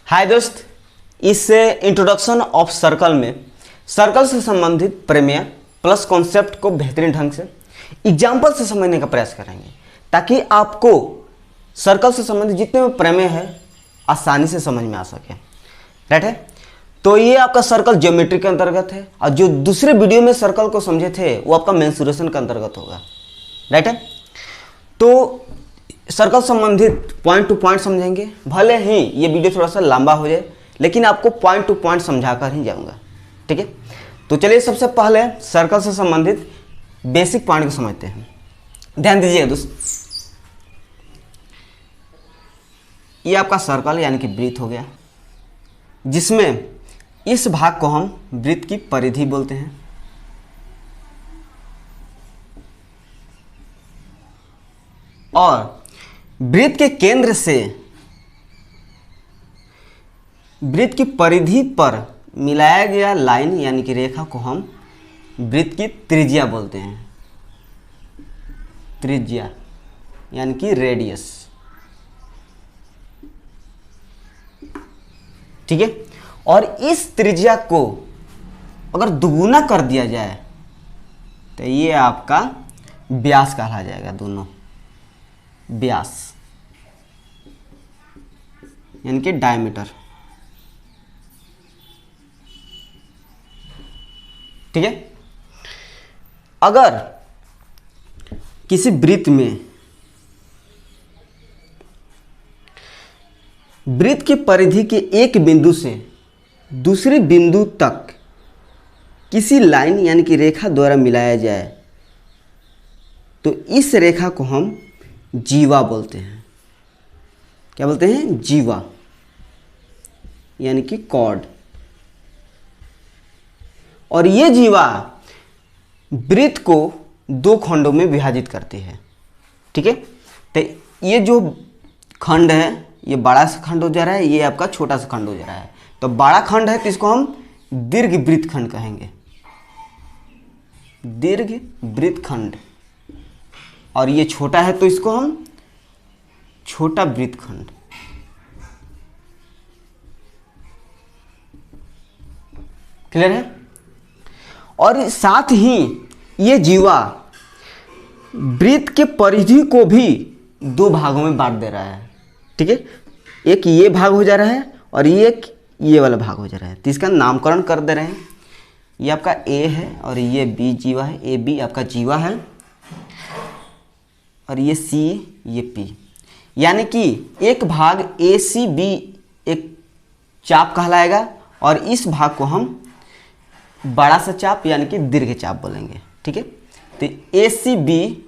हाय दोस्त, इस introduction of circle में सर्कल से संबंधित प्रमेय प्लस कॉन्सेप्ट को बेहतरीन ढंग से एग्जाम्पल से समझने का प्रयास करेंगे ताकि आपको सर्कल से संबंधित जितने भी प्रमेय है आसानी से समझ में आ सके। राइट है, तो ये आपका सर्कल ज्योमेट्री के अंतर्गत है और जो दूसरे वीडियो में सर्कल को समझे थे वो आपका मेंसुरेशन के अंतर्गत होगा। राइट है, तो सर्कल संबंधित पॉइंट टू पॉइंट समझेंगे। भले ही ये वीडियो थोड़ा सा लंबा हो जाए लेकिन आपको पॉइंट टू पॉइंट समझाकर ही जाऊंगा। ठीक है, तो चलिए सबसे पहले सर्कल से संबंधित बेसिक पॉइंट को समझते हैं। ध्यान दीजिएगा दोस्त, ये आपका सर्कल यानी कि वृत्त हो गया, जिसमें इस भाग को हम वृत्त की परिधि बोलते हैं और वृत्त के केंद्र से वृत्त की परिधि पर मिलाया गया लाइन यानी कि रेखा को हम वृत्त की त्रिज्या बोलते हैं। त्रिज्या यानी कि रेडियस। ठीक है, और इस त्रिज्या को अगर दुगुना कर दिया जाए तो ये आपका व्यास कहा जाएगा। दोनों व्यास यानी कि डायमीटर। ठीक है, अगर किसी वृत्त में वृत्त की परिधि के एक बिंदु से दूसरे बिंदु तक किसी लाइन यानी कि रेखा द्वारा मिलाया जाए तो इस रेखा को हम जीवा बोलते हैं। क्या बोलते हैं? जीवा यानी कि कॉर्ड। और ये जीवा वृत्त को दो खंडों में विभाजित करती है। ठीक है, तो ये जो खंड है ये बड़ा सा खंड हो जा रहा है, ये आपका छोटा सा खंड हो जा रहा है। तो बड़ा खंड है तो इसको हम दीर्घ वृत्त खंड कहेंगे, दीर्घ वृत्त खंड। और ये छोटा है तो इसको हम छोटा वृत्त खंड। क्लियर है? और साथ ही ये जीवा वृत्त के परिधि को भी दो भागों में बांट दे रहा है। ठीक है, एक ये भाग हो जा रहा है और ये वाला भाग हो जा रहा है, तो इसका नामकरण कर दे रहे हैं। ये आपका ए है और ये बी जीवा है, ए बी आपका जीवा है और ये सी ये पी। यानी कि एक भाग ए सी बी एक चाप कहलाएगा और इस भाग को हम बड़ा सा चाप यानी कि दीर्घ चाप बोलेंगे। ठीक है, तो ए सी बी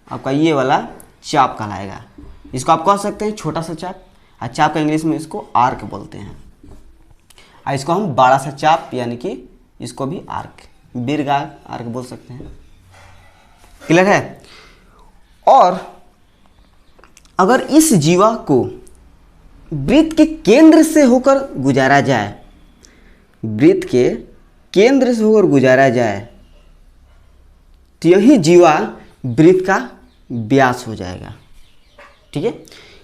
आपका ये वाला चाप कहलाएगा। इसको आप कह सकते हैं छोटा सा चाप, और चाप का इंग्लिश में इसको आर्क बोलते हैं। और इसको हम बड़ा सा चाप यानी कि इसको भी आर्क, दीर्घ आर्क बोल सकते हैं। क्लियर है? और अगर इस जीवा को वृत्त के केंद्र से होकर गुजारा जाए, वृत्त के केंद्र से होकर गुजारा जाए तो यही जीवा वृत्त का व्यास हो जाएगा। ठीक है,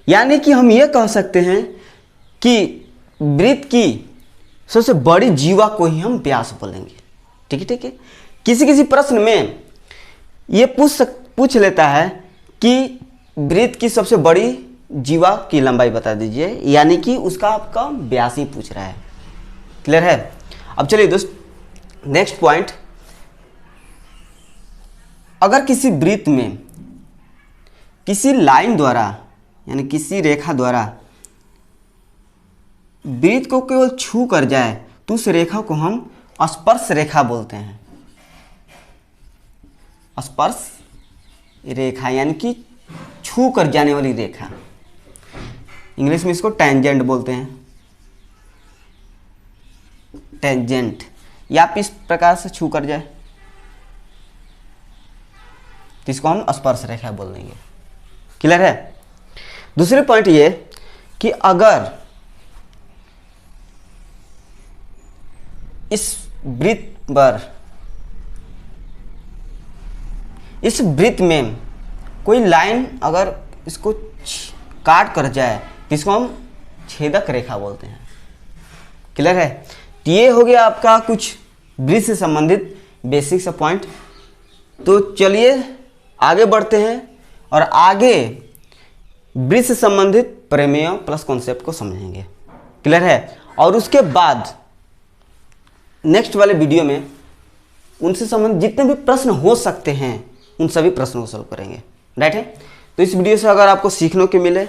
यानी कि हम ये कह सकते हैं कि वृत्त की सबसे बड़ी जीवा को ही हम व्यास बोलेंगे। ठीक है, ठीक है। किसी प्रश्न में ये पूछ लेता है कि वृत्त की सबसे बड़ी जीवा की लंबाई बता दीजिए, यानी कि उसका आपका व्यास ही पूछ रहा है। क्लियर है? अब चलिए दोस्त, नेक्स्ट पॉइंट, अगर किसी वृत्त में किसी लाइन द्वारा यानी किसी रेखा द्वारा वृत्त को केवल छू कर जाए तो उस रेखा को हम स्पर्श रेखा बोलते हैं। स्पर्श रेखा यानी कि छू कर जाने वाली रेखा, इंग्लिश में इसको टेंजेंट बोलते हैं। टेंजेंट, या आप इस प्रकार से छू कर जाए तो इसको हम स्पर्श रेखा बोल देंगे। क्लियर है? दूसरे पॉइंट ये कि अगर इस वृत्त पर, इस वृत्त में कोई लाइन अगर इसको काट कर जाए तो इसको हम छेदक रेखा बोलते हैं। क्लियर है। तो ये हो गया आपका कुछ वृत्त से संबंधित बेसिक सा पॉइंट। तो चलिए आगे बढ़ते हैं और आगे वृत्त से संबंधित प्रमेय प्लस कॉन्सेप्ट को समझेंगे। क्लियर है। और उसके बाद नेक्स्ट वाले वीडियो में उनसे संबंधित जितने भी प्रश्न हो सकते हैं उन सभी प्रश्नों को सॉल्व करेंगे। राइट है। तो इस वीडियो से अगर आपको सीखने को मिले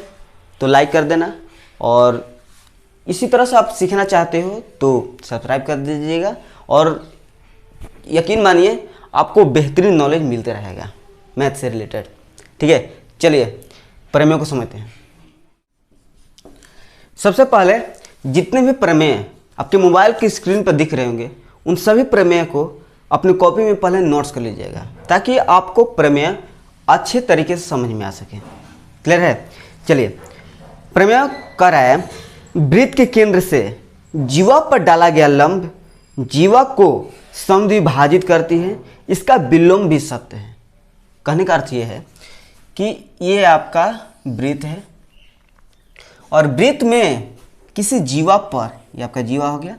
तो लाइक कर देना, और इसी तरह से आप सीखना चाहते हो तो सब्सक्राइब कर दीजिएगा, और यकीन मानिए आपको बेहतरीन नॉलेज मिलते रहेगा मैथ से रिलेटेड। ठीक है, चलिए प्रमेय को समझते हैं। सबसे पहले जितने भी प्रमेय आपके मोबाइल की स्क्रीन पर दिख रहे होंगे उन सभी प्रमेय को अपनी कॉपी में पहले नोट्स कर लीजिएगा, ताकि आपको प्रमेय अच्छे तरीके से समझ में आ सके। क्लियर है। चलिए प्रमेय कर रहा है, वृत्त के केंद्र से जीवा पर डाला गया लंब जीवा को समद्विभाजित करती है, इसका विलोम भी सत्य है। कहने का अर्थ ये है कि ये आपका वृत्त है और वृत्त में किसी जीवा पर, ये आपका जीवा हो गया,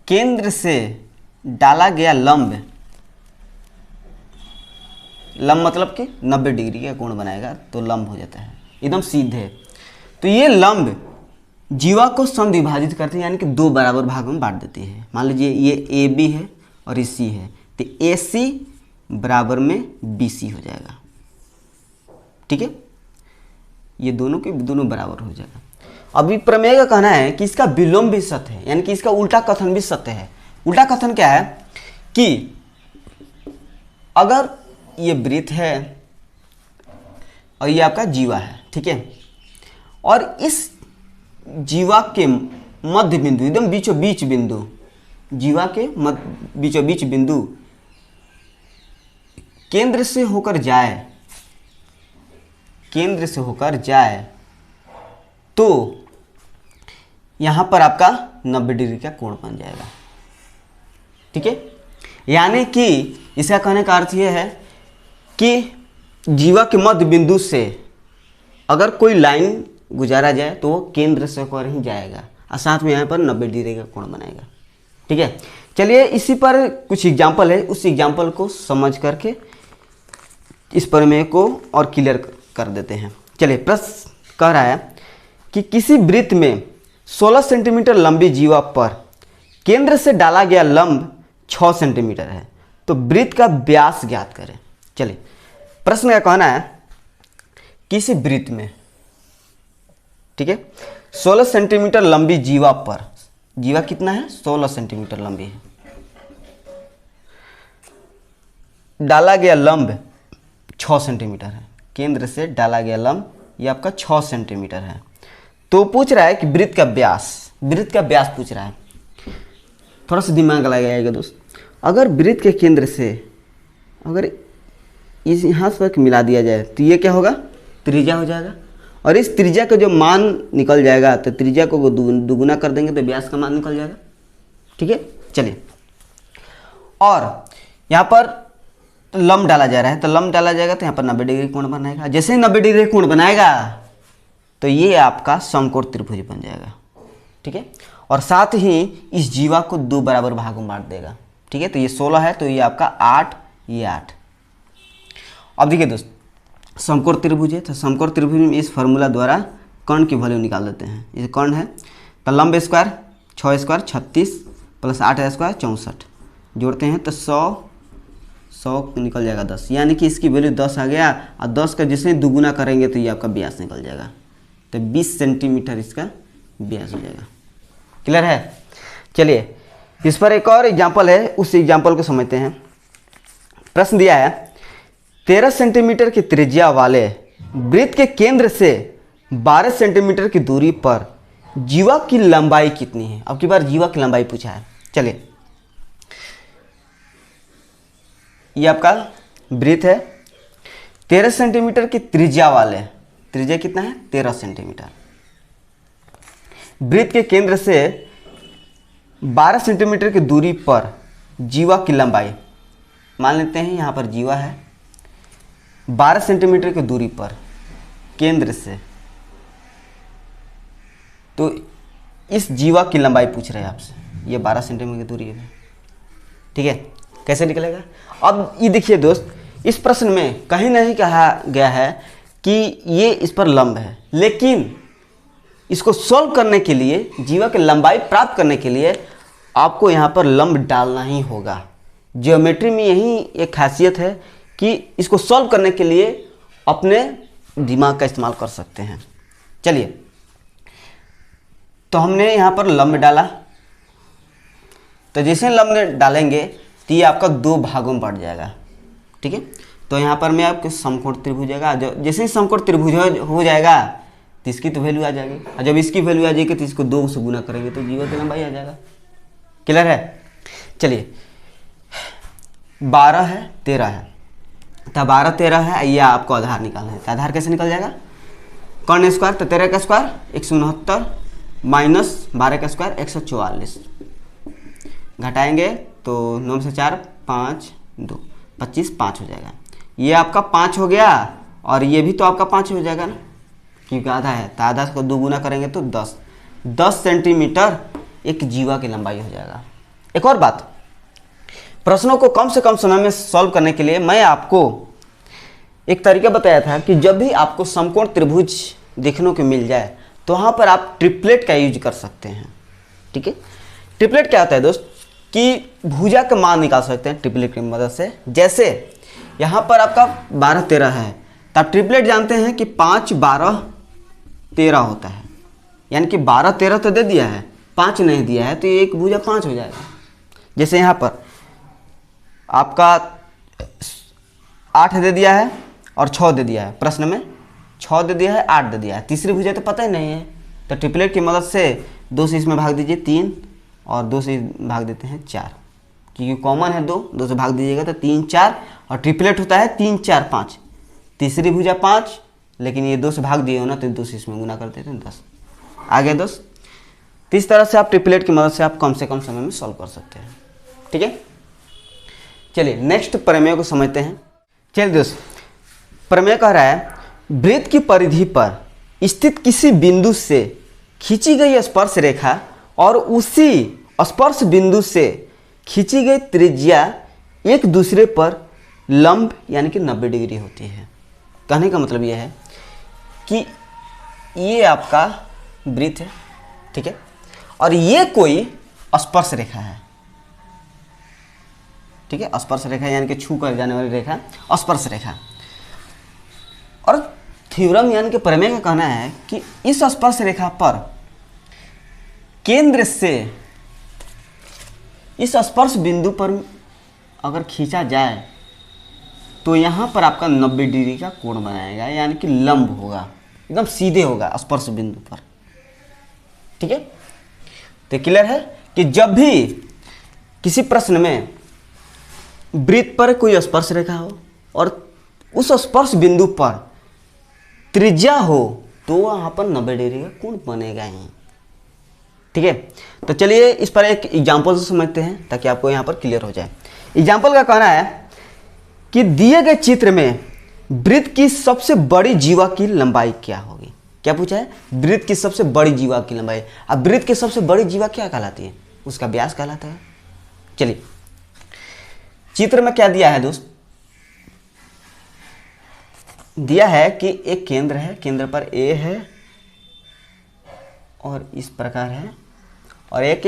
केंद्र से डाला गया लंब मतलब कि 90 डिग्री का कोण बनाएगा तो लंब हो जाता है एकदम सीधे। तो ये लंब जीवा को समद्विभाजित करते हैं, यानी कि दो बराबर भागों में बांट देती है। मान लीजिए ये ए बी है और ये सी है, तो ए सी बराबर में बी सी हो जाएगा। ठीक है, ये दोनों के दोनों बराबर हो जाएगा। अभी प्रमेय का कहना है कि इसका विलोम भी सत्य है, यानी कि इसका उल्टा कथन भी सत्य है। उल्टा कथन क्या है कि अगर ये वृत्त है और ये आपका जीवा है, ठीक है, और इस जीवा के मध्य बिंदु, एकदम बीचों बीच बिंदु, जीवा के बीचों बीच बिंदु केंद्र से होकर जाए, तो यहां पर आपका 90 डिग्री का कोण बन जाएगा। ठीक है, यानी कि इसका कहने का अर्थ यह है कि जीवा के मध्य बिंदु से अगर कोई लाइन गुजारा जाए तो वो केंद्र से होकर ही जाएगा और साथ में यहाँ पर 90 डिग्री का कोण बनाएगा। ठीक है, चलिए इसी पर कुछ एग्जाम्पल है, उस एग्जाम्पल को समझ करके इस प्रमेय को और क्लियर कर देते हैं। चलिए प्रश्न कह रहा है कि किसी वृत्त में 16 सेंटीमीटर लंबी जीवा पर केंद्र से डाला गया लंब 6 सेंटीमीटर है, तो वृत्त का व्यास ज्ञात करें। चलिए प्रश्न का कहना है किसी वृत्त में, ठीक है, 16 सेंटीमीटर लंबी जीवा पर, जीवा कितना है 16 सेंटीमीटर लंबी है, डाला गया लंब 6 सेंटीमीटर है, केंद्र से डाला गया लंब ये आपका 6 सेंटीमीटर है। तो पूछ रहा है कि वृत्त का व्यास पूछ रहा है। थोड़ा सा दिमाग लगाइएगा दोस्त। अगर वृत्त के केंद्र से अगर इस यहाँ तक मिला दिया जाए तो ये क्या होगा, त्रिज्या हो जाएगा, और इस त्रिज्या का जो मान निकल जाएगा तो त्रिज्या को दुगुना कर देंगे तो व्यास का मान निकल जाएगा। ठीक है, चलिए, और यहाँ पर लंब डाला जा रहा है, तो लंब डाला जाएगा तो यहाँ पर 90 डिग्री कोण बनाएगा। जैसे ही 90 डिग्री कोण बनाएगा तो ये आपका समकोण त्रिभुज बन जाएगा। ठीक है, और साथ ही इस जीवा को दो बराबर भागों में बांट देगा। ठीक है, तो ये 16 है तो ये आपका 8, ये 8। अब देखिए दोस्त, समकोण त्रिभुज है तो समकोण त्रिभुज में इस फार्मूला द्वारा कर्ण की वैल्यू निकाल देते हैं। ये कर्ण है तो लंब स्क्वायर 6 स्क्वायर 36 प्लस 8 स्क्वायर 64, जोड़ते हैं तो 100 निकल जाएगा 10, यानी कि इसकी वैल्यू 10 आ गया, और 10 का जिससे दुगुना करेंगे तो ये आपका व्यास निकल जाएगा, तो 20 सेंटीमीटर इसका व्यास हो जाएगा। क्लियर है। चलिए इस पर एक और एग्जाम्पल है, उस एग्जाम्पल को समझते हैं। प्रश्न दिया है 13 सेंटीमीटर की त्रिज्या वाले वृत्त के केंद्र से 12 सेंटीमीटर की दूरी पर जीवा की लंबाई कितनी है। अब की बार जीवा की लंबाई पूछा है। चलिए ये आपका वृत्त है, 13 सेंटीमीटर की त्रिज्या वाले, त्रिज्या कितना है 13 सेंटीमीटर, वृत्त के केंद्र से 12 सेंटीमीटर की दूरी पर जीवा की लंबाई, मान लेते हैं यहाँ पर जीवा है 12 सेंटीमीटर की दूरी पर केंद्र से, तो इस जीवा की लंबाई पूछ रहे हैं आपसे। ये 12 सेंटीमीटर की दूरी है, ठीक है। कैसे निकलेगा? अब ये देखिए दोस्त, इस प्रश्न में कहीं नहीं कहा गया है कि ये इस पर लंब है, लेकिन इसको सॉल्व करने के लिए, जीवा की लंबाई प्राप्त करने के लिए आपको यहाँ पर लंब डालना ही होगा। ज्योमेट्री में यही एक खासियत है कि इसको सॉल्व करने के लिए अपने दिमाग का इस्तेमाल कर सकते हैं। चलिए, तो हमने यहाँ पर लंब डाला, तो जैसे लंब डालेंगे तो ये आपका दो भागों में बढ़ जाएगा, ठीक है। तो यहाँ पर मैं आपके समकोण त्रिभुज आएगा, जैसे ही समकोण त्रिभुज हो जाएगा तो इसकी तो वैल्यू आ जाएगी, और जब इसकी वैल्यू आ जाएगी तो इसको 2 से गुना करेंगे तो जीवा की लंबाई आ जाएगा। क्लियर है? चलिए, 12 है, 13 है, तो 12 13 है, ये आपको आधार निकालना है। तो आधार कैसे निकल जाएगा? कौन स्क्वायर, तो 13 का स्क्वायर 169 माइनस 12 का स्क्वायर 144, घटाएंगे तो 9 से 4 5 2 25 5 हो जाएगा। ये आपका 5 हो गया, और ये भी तो आपका 5 हो जाएगा ना, क्योंकि आधा है, तो आधा को 2 गुना करेंगे तो 10 सेंटीमीटर एक जीवा की लंबाई हो जाएगा। एक और बात, प्रश्नों को कम से कम समय में सॉल्व करने के लिए मैं आपको एक तरीका बताया था कि जब भी आपको समकोण त्रिभुज देखने को मिल जाए तो वहाँ पर आप ट्रिपलेट का यूज कर सकते हैं, ठीक है। ट्रिपलेट क्या होता है दोस्त, कि भुजा का मान निकाल सकते हैं ट्रिपलेट की मदद से। जैसे यहाँ पर आपका 12 13 है, तो आप ट्रिपलेट जानते हैं कि 5 12 13 होता है, यानी कि 12 13 तो दे दिया है, 5 नहीं दिया है, तो ये एक भुजा 5 हो जाएगा। जैसे यहाँ पर आपका 8 दे दिया है और 6 दे दिया है, प्रश्न में 6 दे दिया है, 8 दे दिया है, तीसरी भुजा तो पता ही नहीं है, तो ट्रिपलेट की मदद से 2 से इसमें भाग दीजिए 3, और 2 से भाग देते हैं 4, क्योंकि कॉमन है 2 से भाग दीजिएगा तो 3 4, और ट्रिपलेट होता है 3 4 5, तीसरी भुजा 5, लेकिन ये 2 से भाग दिए हो ना, तो 2 से इसमें गुना कर देते हैं 10। आगे दोस्त, तो इस तरह से आप ट्रिपलेट की मदद से आप कम से कम समय में सॉल्व कर सकते हैं, ठीक है। चलिए नेक्स्ट प्रमेय को समझते हैं। चलिए दोस्त, प्रमेय कह रहा है वृत्त की परिधि पर स्थित किसी बिंदु से खींची गई स्पर्श रेखा और उसी स्पर्श बिंदु से खींची गई त्रिज्या एक दूसरे पर लंब यानी कि 90 डिग्री होती है। कहने का मतलब यह है कि ये आपका वृत्त है, ठीक है, और ये कोई स्पर्श रेखा है, ठीक है। स्पर्श रेखा यानी कि छू कर जाने वाली रेखा स्पर्श रेखा, और थ्योरम यानी कि प्रमेय का कहना है कि इस स्पर्श रेखा पर केंद्र से इस स्पर्श बिंदु पर अगर खींचा जाए तो यहाँ पर आपका 90 डिग्री का कोण बनाएगा, यानी कि लंब होगा, एकदम सीधे होगा स्पर्श बिंदु पर, ठीक है। तो क्लियर है कि जब भी किसी प्रश्न में वृत्त पर कोई स्पर्श रेखा हो और उस स्पर्श बिंदु पर त्रिज्या हो तो वहाँ पर 90 डिग्री का कोण बनेगा ही, ठीक है। तो चलिए इस पर एक एग्जाम्पल से समझते हैं ताकि आपको यहाँ पर क्लियर हो जाए। एग्जाम्पल का कहना है कि दिए गए चित्र में वृत्त की सबसे बड़ी जीवा की लंबाई क्या होगी। क्या पूछा है? वृत्त की सबसे बड़ी जीवा की लंबाई। अब वृत्त की सबसे बड़ी जीवा क्या कहलाती है? उसका व्यास कहलाता है। चलिए चित्र में क्या दिया है दोस्त, दिया है कि एक केंद्र है, केंद्र पर ए है और इस प्रकार है, और एक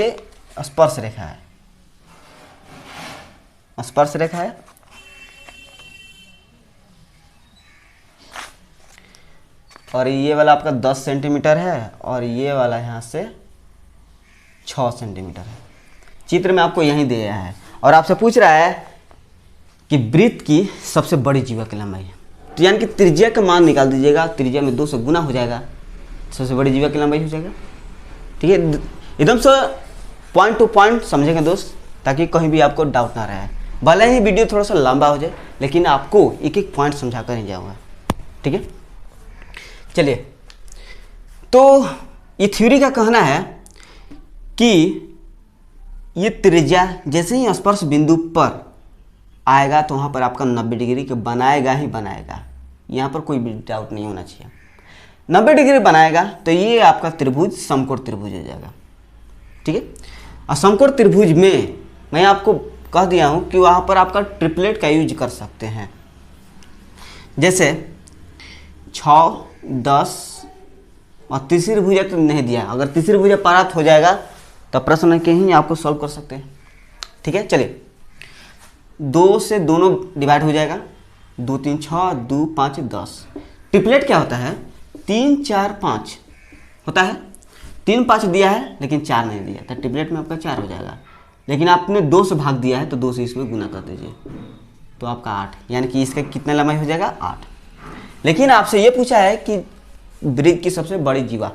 स्पर्श रेखा है, स्पर्श रेखा है, और ये वाला आपका 10 सेंटीमीटर है और ये वाला यहाँ से 6 सेंटीमीटर है। चित्र में आपको यही दिया है और आपसे पूछ रहा है कि वृत्त की सबसे बड़ी जीवा की लंबाई है, तो यानी कि त्रिज्या का मान निकाल दीजिएगा, त्रिज्या में 2 से गुना हो जाएगा, सबसे बड़ी जीवा की लंबाई हो जाएगा, ठीक है। एकदम से पॉइंट टू पॉइंट समझेंगे दोस्त, ताकि कहीं भी आपको डाउट ना रहे। भले ही वीडियो थोड़ा सा लंबा हो जाए लेकिन आपको एक एक पॉइंट समझा कर ही जाऊँगा, ठीक है। चलिए तो ये थ्योरी का कहना है कि ये त्रिज्या जैसे ही स्पर्श बिंदु पर आएगा तो वहाँ पर आपका 90 डिग्री के बनाएगा ही बनाएगा, यहाँ पर कोई भी डाउट नहीं होना चाहिए। 90 डिग्री बनाएगा तो ये आपका त्रिभुज समकोण त्रिभुज हो जाएगा, ठीक है। असमकोण त्रिभुज में मैं आपको कह दिया हूँ कि वहाँ पर आपका ट्रिपलेट का यूज कर सकते हैं। जैसे 6, 10 और तीसरी भुजा तो नहीं दिया, अगर तीसरी भुजा प्राप्त हो जाएगा तो प्रश्न के ही आपको सॉल्व कर सकते हैं। ठीक है, चलिए 2 से दोनों डिवाइड हो जाएगा, 2 3 6, 2 5 10। ट्रिपलेट क्या होता है? 3 4 5 होता है। 3 5 दिया है लेकिन 4 नहीं दिया, तो ट्रिपलेट में आपका 4 हो जाएगा। लेकिन आपने 2 से भाग दिया है तो 2 से इसमें गुना कर दीजिए तो आपका 8, यानी कि इसका कितना लंबाई हो जाएगा? 8। लेकिन आपसे ये पूछा है कि वृत्त की सबसे बड़ी जीवा,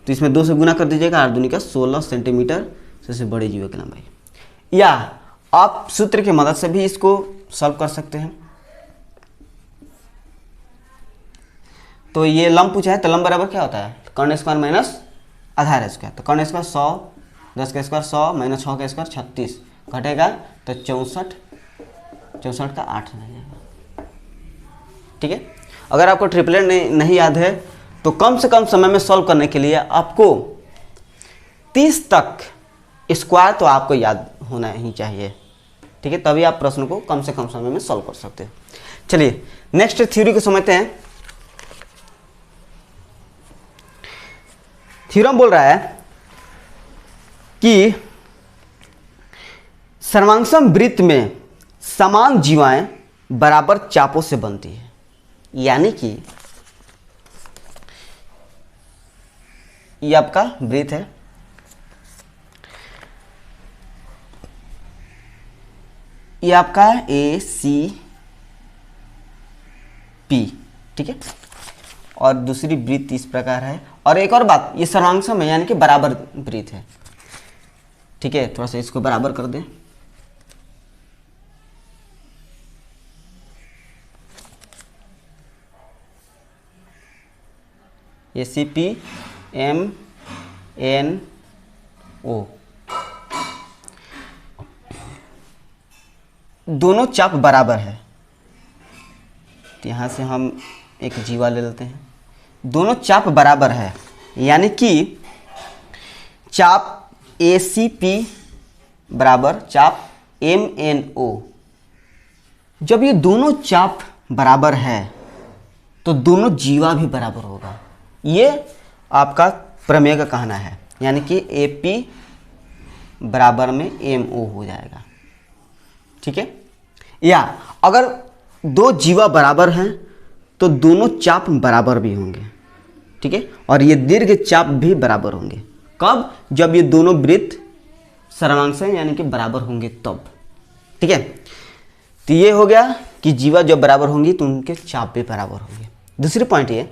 तो इसमें 2 से गुना कर दीजिएगा, 8 दूनी का 16 सेंटीमीटर सबसे बड़ी जीवा की लंबाई। या आप सूत्र की मदद से भी इसको सॉल्व कर सकते हैं। तो ये लंब पूछा है, तो लंब बराबर क्या होता है? कर्ण स्क्वायर माइनस आधार स्क्वायर। तो कर्ण स्क्वायर 100, 10 का स्क्वायर 100 माइनस 6 का स्क्वायर 36 घटेगा तो 64, 64 का 8 रह जाएगा। ठीक है, अगर आपको ट्रिपलेट नहीं याद है तो कम से कम समय में सॉल्व करने के लिए आपको 30 तक स्क्वायर तो आपको याद होना ही चाहिए। ठीक है, तभी आप प्रश्न को कम से कम समय में सॉल्व कर सकते हो। चलिए नेक्स्ट थ्योरी को समझते हैं। थ्योरम बोल रहा है कि सर्वांगसम वृत्त में समान जीवाएं बराबर चापों से बनती है। यानी कि ये आपका वृत्त है, ये आपका ACP, ठीक है, और दूसरी वृत्त इस प्रकार है। और एक और बात, ये सर्वांगसम है यानी कि बराबर वृत्त है। ठीक है, थोड़ा सा इसको बराबर कर दें। ACP MNO दोनों चाप बराबर है। तो यहाँ से हम एक जीवा ले लेते हैं, दोनों चाप बराबर है, यानी कि चाप ACP बराबर चाप MNO। जब ये दोनों चाप बराबर है तो दोनों जीवा भी बराबर होगा। ये आपका प्रमेय का कहना है, यानी कि AP बराबर में MO हो जाएगा। ठीक है, या अगर दो जीवा बराबर हैं तो दोनों चाप बराबर भी होंगे। ठीक है, और ये दीर्घ चाप भी बराबर होंगे। कब? जब ये दोनों वृत्त सर्वांश हैं यानी कि बराबर होंगे तब। ठीक है, तो ये हो गया कि जीवा जब बराबर होंगी तो उनके चाप भी बराबर होंगे। दूसरी पॉइंट ये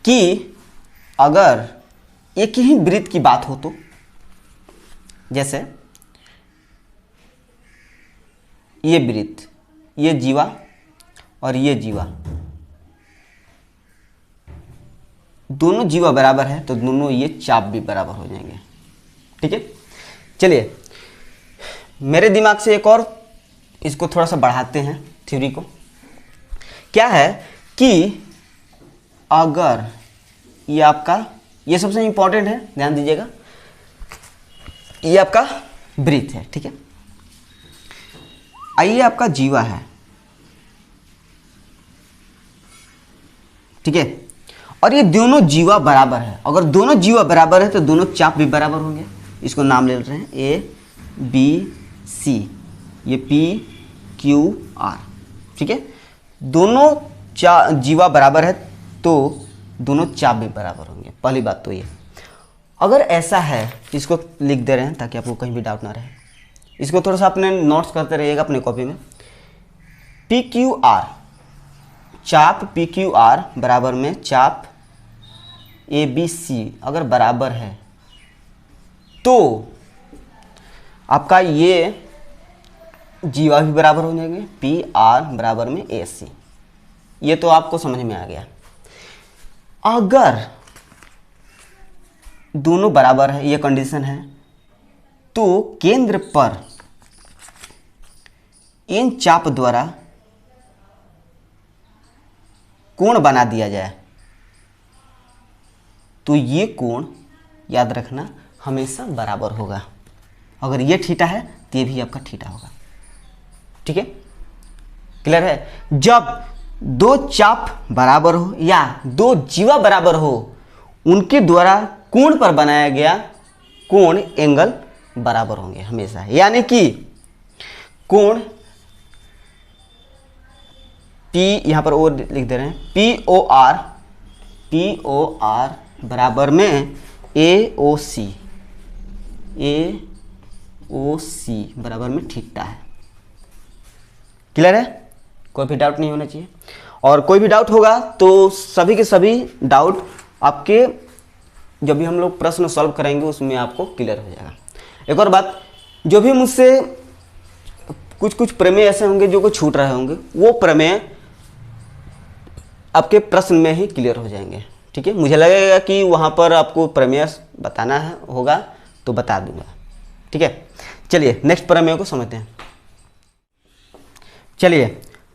कि अगर एक ही वृत्त की बात हो तो, जैसे ये वृत्त, ये जीवा और ये जीवा, दोनों जीवा बराबर है तो दोनों ये चाप भी बराबर हो जाएंगे। ठीक है, चलिए मेरे दिमाग से एक और इसको थोड़ा सा बढ़ाते हैं थ्योरी को। क्या है कि अगर ये आपका, ये सबसे इंपॉर्टेंट है, ध्यान दीजिएगा, ये आपका वृत्त है। ठीक है, आइए आपका जीवा है। ठीक है, और ये दोनों जीवा बराबर है। अगर दोनों जीवा बराबर है तो दोनों चाप भी बराबर होंगे। इसको नाम ले लेते हैं ABC, ये PQR। ठीक है, दोनों जीवा बराबर है तो दोनों चाप भी बराबर होंगे। पहली बात तो ये। अगर ऐसा है, इसको लिख दे रहे हैं ताकि आपको कहीं भी डाउट ना रहे। इसको थोड़ा सा अपने नोट्स करते रहिएगा अपने कॉपी में। PQR, चाप PQR बराबर में चाप ABC अगर बराबर है तो आपका ये जीवा भी बराबर हो जाएंगे, PR बराबर में AC। ये तो आपको समझ में आ गया। अगर दोनों बराबर है, ये कंडीशन है, तो केंद्र पर इन चाप द्वारा कोण बना दिया जाए तो ये कोण याद रखना हमेशा बराबर होगा। अगर ये थीटा है तो ये भी आपका थीटा होगा। ठीक है, क्लियर है। जब दो चाप बराबर हो या दो जीवा बराबर हो, उनके द्वारा कोण पर बनाया गया कोण एंगल बराबर होंगे हमेशा। यानी कि कोण P, यहां पर ओ लिख दे रहे हैं, POR बराबर में AOC बराबर में थीटा है। क्लियर है, कोई भी डाउट नहीं होना चाहिए। और कोई भी डाउट होगा तो सभी के सभी डाउट आपके जब भी हम लोग प्रश्न सॉल्व करेंगे उसमें आपको क्लियर हो जाएगा। एक और बात, जो भी मुझसे कुछ प्रमेय ऐसे होंगे जो कुछ छूट रहे होंगे, वो प्रमेय आपके प्रश्न में ही क्लियर हो जाएंगे। ठीक है, मुझे लगेगा कि वहाँ पर आपको प्रमेय बताना है होगा तो बता दूंगा। ठीक है, चलिए नेक्स्ट प्रमेय को समझते हैं। चलिए,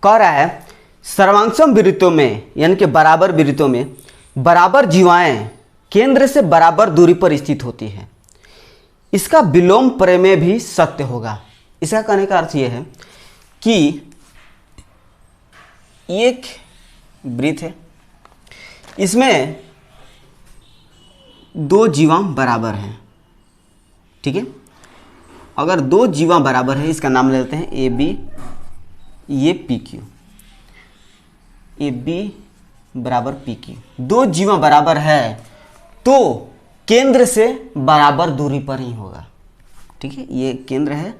कह रहा है सर्वांगसम वृत्तों में यानी कि बराबर वृत्तों में बराबर जीवाएं केंद्र से बराबर दूरी पर स्थित होती है। इसका विलोम प्रमेय भी सत्य होगा। इसका कहने का अर्थ यह है कि एक वृत्त है, इसमें दो जीवा बराबर हैं। ठीक है, अगर दो जीवा बराबर है, इसका नाम ले लेते हैं AB, ये PQ, AB बराबर PQ। दो जीवा बराबर है तो केंद्र से बराबर दूरी पर ही होगा। ठीक है, ये केंद्र है,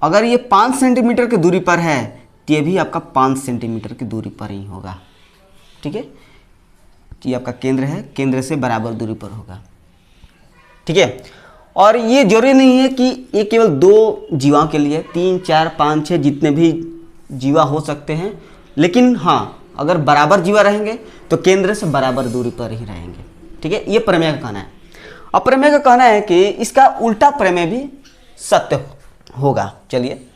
अगर ये 5 सेंटीमीटर की दूरी पर है तो ये भी आपका 5 सेंटीमीटर की दूरी पर ही होगा। ठीक है, ये आपका केंद्र है, केंद्र से बराबर दूरी पर होगा। ठीक है, और ये जरूरी नहीं है कि ये केवल दो जीवाओं के लिए, 3, 4, 5, 6 जितने भी जीवा हो सकते हैं, लेकिन हाँ अगर बराबर जीवा रहेंगे तो केंद्र से बराबर दूरी पर ही रहेंगे। ठीक है, ये प्रमेय का कहना है। अब प्रमेय का कहना है कि इसका उल्टा प्रमेय भी सत्य होगा। चलिए,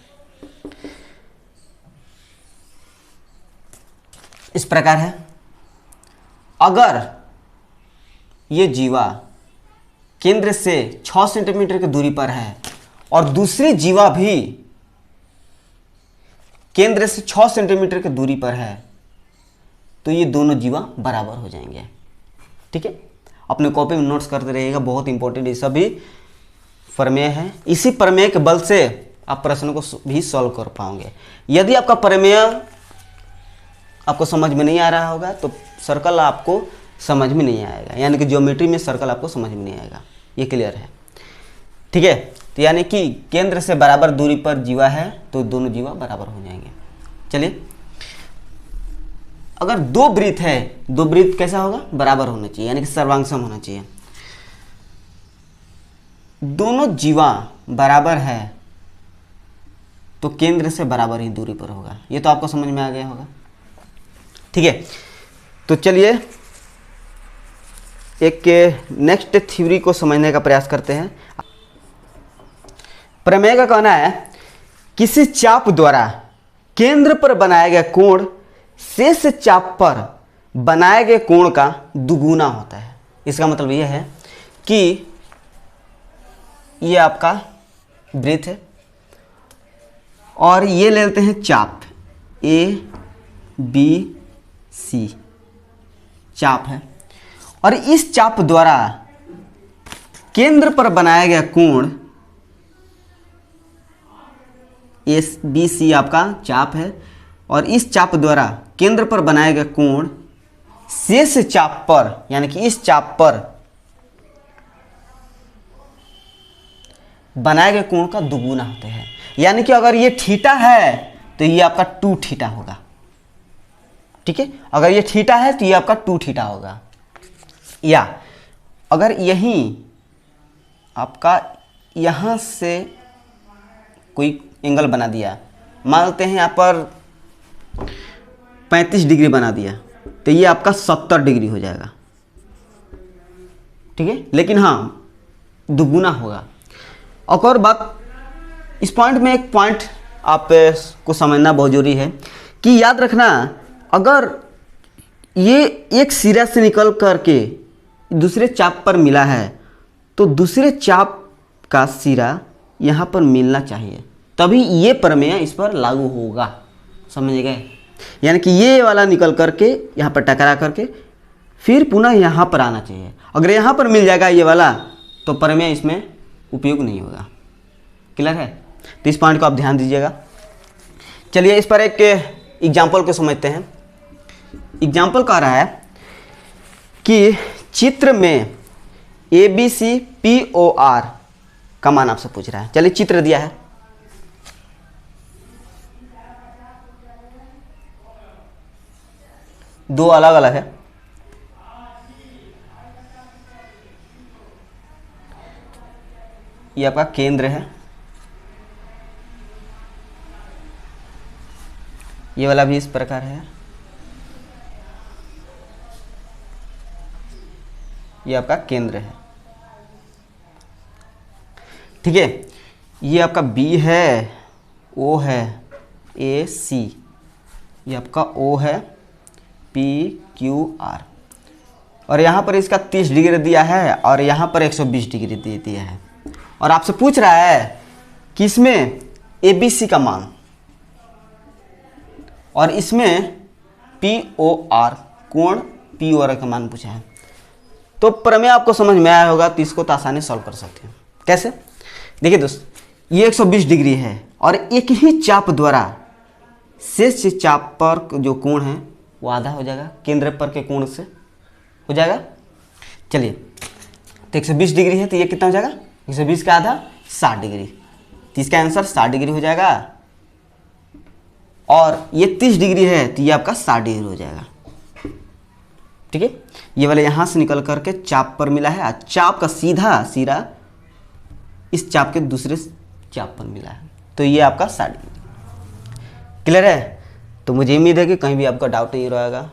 इस प्रकार है, अगर ये जीवा केंद्र से 6 सेंटीमीटर की दूरी पर है और दूसरी जीवा भी केंद्र से 6 सेंटीमीटर की दूरी पर है तो ये दोनों जीवा बराबर हो जाएंगे। ठीक है, अपने कॉपी में नोट्स करते रहिएगा, बहुत इंपॉर्टेंट ये सभी प्रमेय है। इसी प्रमेय के बल से आप प्रश्न को भी सॉल्व कर पाओगे। यदि आपका प्रमेय आपको समझ में नहीं आ रहा होगा तो सर्कल आपको समझ में नहीं आएगा, यानी कि ज्योमेट्री में सर्कल आपको समझ में नहीं आएगा। ये क्लियर है। ठीक है, तो यानी कि केंद्र से बराबर दूरी पर जीवा है तो दोनों जीवा बराबर हो जाएंगे। चलिए, अगर दो वृत्त है, दो वृत्त कैसा होगा, बराबर होना चाहिए, यानी कि सर्वांगसम होना चाहिए। दोनों जीवा बराबर है तो केंद्र से बराबर ही दूरी पर होगा। ये तो आपको समझ में आ गया होगा। ठीक है, तो चलिए एक नेक्स्ट थ्योरी को समझने का प्रयास करते हैं। प्रमेय का कहना है किसी चाप द्वारा केंद्र पर बनाया गया कोण शेष चाप पर बनाए गए कोण का दुगुना होता है। इसका मतलब यह है कि ये आपका वृत्त है और ये ले लेते हैं चाप ABC, चाप है, और इस चाप द्वारा केंद्र पर बनाया गया कोण ABC आपका चाप है, और इस चाप द्वारा केंद्र पर बनाया गया कोण शेष चाप पर, यानी कि इस चाप पर बनाए गए कोण का दुगुना होते हैं। यानी कि अगर ये थीटा है तो ये आपका 2 थीटा होगा। ठीक है, अगर ये थीटा है तो ये आपका 2 थीटा होगा। या अगर यहीं आपका यहाँ से कोई एंगल बना दिया, मान लेते हैं यहाँ पर 35 डिग्री बना दिया तो ये आपका 70 डिग्री हो जाएगा। ठीक है, लेकिन हाँ दुगुना होगा। और बात, इस पॉइंट में एक पॉइंट आपको समझना बहुत जरूरी है कि याद रखना, अगर ये एक सिरा से निकल करके दूसरे चाप पर मिला है तो दूसरे चाप का सिरा यहाँ पर मिलना चाहिए, तभी ये प्रमेय इस पर लागू होगा। समझ गए? यानी कि ये वाला निकल करके यहाँ पर टकरा करके फिर पुनः यहाँ पर आना चाहिए। अगर यहाँ पर मिल जाएगा ये वाला तो प्रमेय इसमें उपयोग नहीं होगा। क्लियर है? तो इस पॉइंट को आप ध्यान दीजिएगा। चलिए इस पर एक एग्जाम्पल को समझते हैं। एग्जाम्पल कह रहा है कि चित्र में ABCPOR का मान आपसे पूछ रहा है। चलिए चित्र दिया है, दो अलग अलग है। ये आपका केंद्र है, ये वाला भी इस प्रकार है, ये आपका केंद्र है। ठीक है, ये आपका B है, O है, AC, ये आपका O है, PQR, और यहाँ पर इसका 30 डिग्री दिया है और यहाँ पर 120 डिग्री दे दिया है। और आपसे पूछ रहा है कि इसमें ABC का मान और इसमें POR कोण POR का मान पूछा है। तो प्रमेय आपको समझ में आया होगा, तो इसको तो आसानी सॉल्व कर सकते हैं। कैसे? देखिए दोस्त, ये 120 डिग्री है और एक ही चाप द्वारा शेष चाप पर जो कोण है वो आधा हो जाएगा, केंद्र पर के कोण से हो जाएगा। चलिए, तो 120 डिग्री है तो ये कितना हो जाएगा? 120 का आधा 60 डिग्री, तो इसका आंसर 60 डिग्री हो जाएगा। और ये 30 डिग्री है तो ये आपका 60 डिग्री हो जाएगा। ठीक है, ये वाले यहाँ से निकल करके चाप पर मिला है, चाप का सीधा सिरा इस चाप के दूसरे चाप पर मिला है, तो ये आपका 60 डिग्री। क्लियर है? तो मुझे उम्मीद है कि कहीं भी आपका डाउट नहीं रहेगा।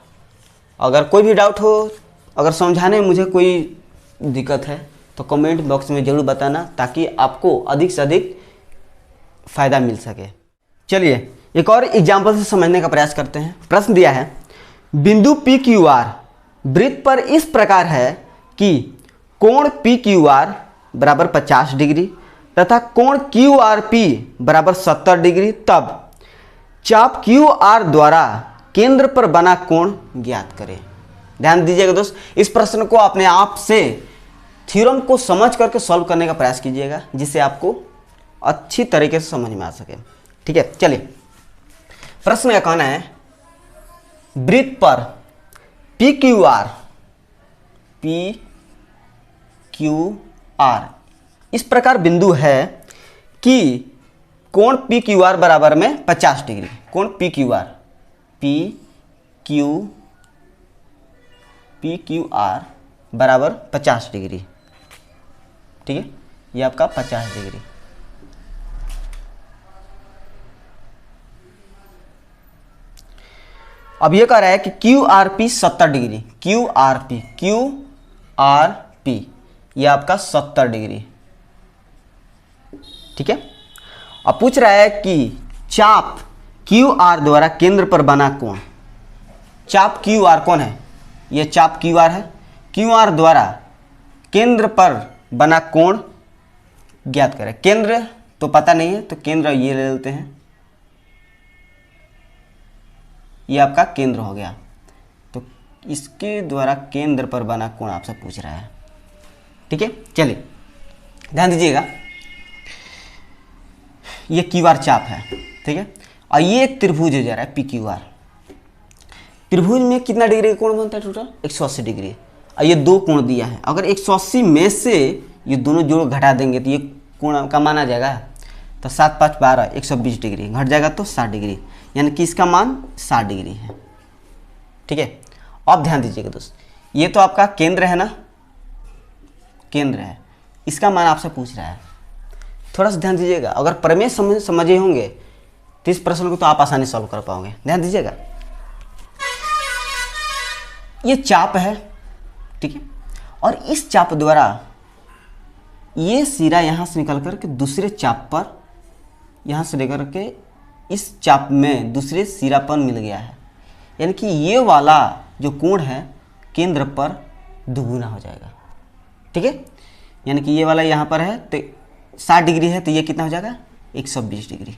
अगर कोई भी डाउट हो, अगर समझाने में मुझे कोई दिक्कत है तो कमेंट बॉक्स में ज़रूर बताना, ताकि आपको अधिक से अधिक फ़ायदा मिल सके। चलिए एक और एग्जाम्पल से समझने का प्रयास करते हैं। प्रश्न दिया है, बिंदु PQR वृत्त पर इस प्रकार है कि कोण PQR बराबर 50 डिग्री तथा कोण QRP बराबर 70 डिग्री, तब चाप QR द्वारा केंद्र पर बना कोण ज्ञात करें। ध्यान दीजिएगा दोस्त, इस प्रश्न को अपने आप से थ्योरम को समझ करके सॉल्व करने का प्रयास कीजिएगा, जिससे आपको अच्छी तरीके से समझ में आ सके। ठीक है, चलिए प्रश्न का कहना है, वृत्त पर PQR इस प्रकार बिंदु है कि कोण PQR बराबर में 50 डिग्री, कोण PQR बराबर 50 डिग्री। ठीक है, ये आपका 50 डिग्री। अब ये कह रहा है कि QRP 70 डिग्री, QRP ये आपका 70 डिग्री। ठीक है, अब पूछ रहा है कि चाप QR द्वारा केंद्र पर बना कोण, चाप QR कौन है? ये चाप QR है, QR द्वारा केंद्र पर बना कोण ज्ञात करें। केंद्र तो पता नहीं है, तो केंद्र ये ले लेते हैं, ये आपका केंद्र हो गया। तो इसके द्वारा केंद्र पर बना कोण आपसे पूछ रहा है। ठीक है, चलिए ध्यान दीजिएगा, ये QR चाप है। ठीक है, और ये एक त्रिभुज हो जा रहा है PQR। त्रिभुज में कितना डिग्री का कोण बनता है? Total 180 degree. और ये दो कोण दिया है, अगर 180 में से ये दोनों जोड़ घटा देंगे तो ये कोण का मान आ जाएगा। तो 7 5 12 120 डिग्री घट जाएगा तो 60 डिग्री, यानी कि इसका मान 60 डिग्री है। ठीक है, अब ध्यान दीजिएगा दोस्त, ये तो आपका केंद्र है ना, केंद्र है, इसका मान आपसे पूछ रहा है। थोड़ा सा ध्यान दीजिएगा, अगर प्रमेय समझे होंगे तो इस प्रश्न को तो आप आसानी सॉल्व कर पाओगे। ध्यान दीजिएगा, ये चाप है। ठीक है, और इस चाप द्वारा ये सिरा यहाँ से निकल कर के दूसरे चाप पर, यहाँ से लेकर के इस चाप में दूसरे सिरा पर मिल गया है, यानी कि ये वाला जो कोण है केंद्र पर दुगुना हो जाएगा। ठीक है, यानी कि ये वाला यहाँ पर है तो 60 डिग्री है तो ये कितना हो जाएगा 120 डिग्री।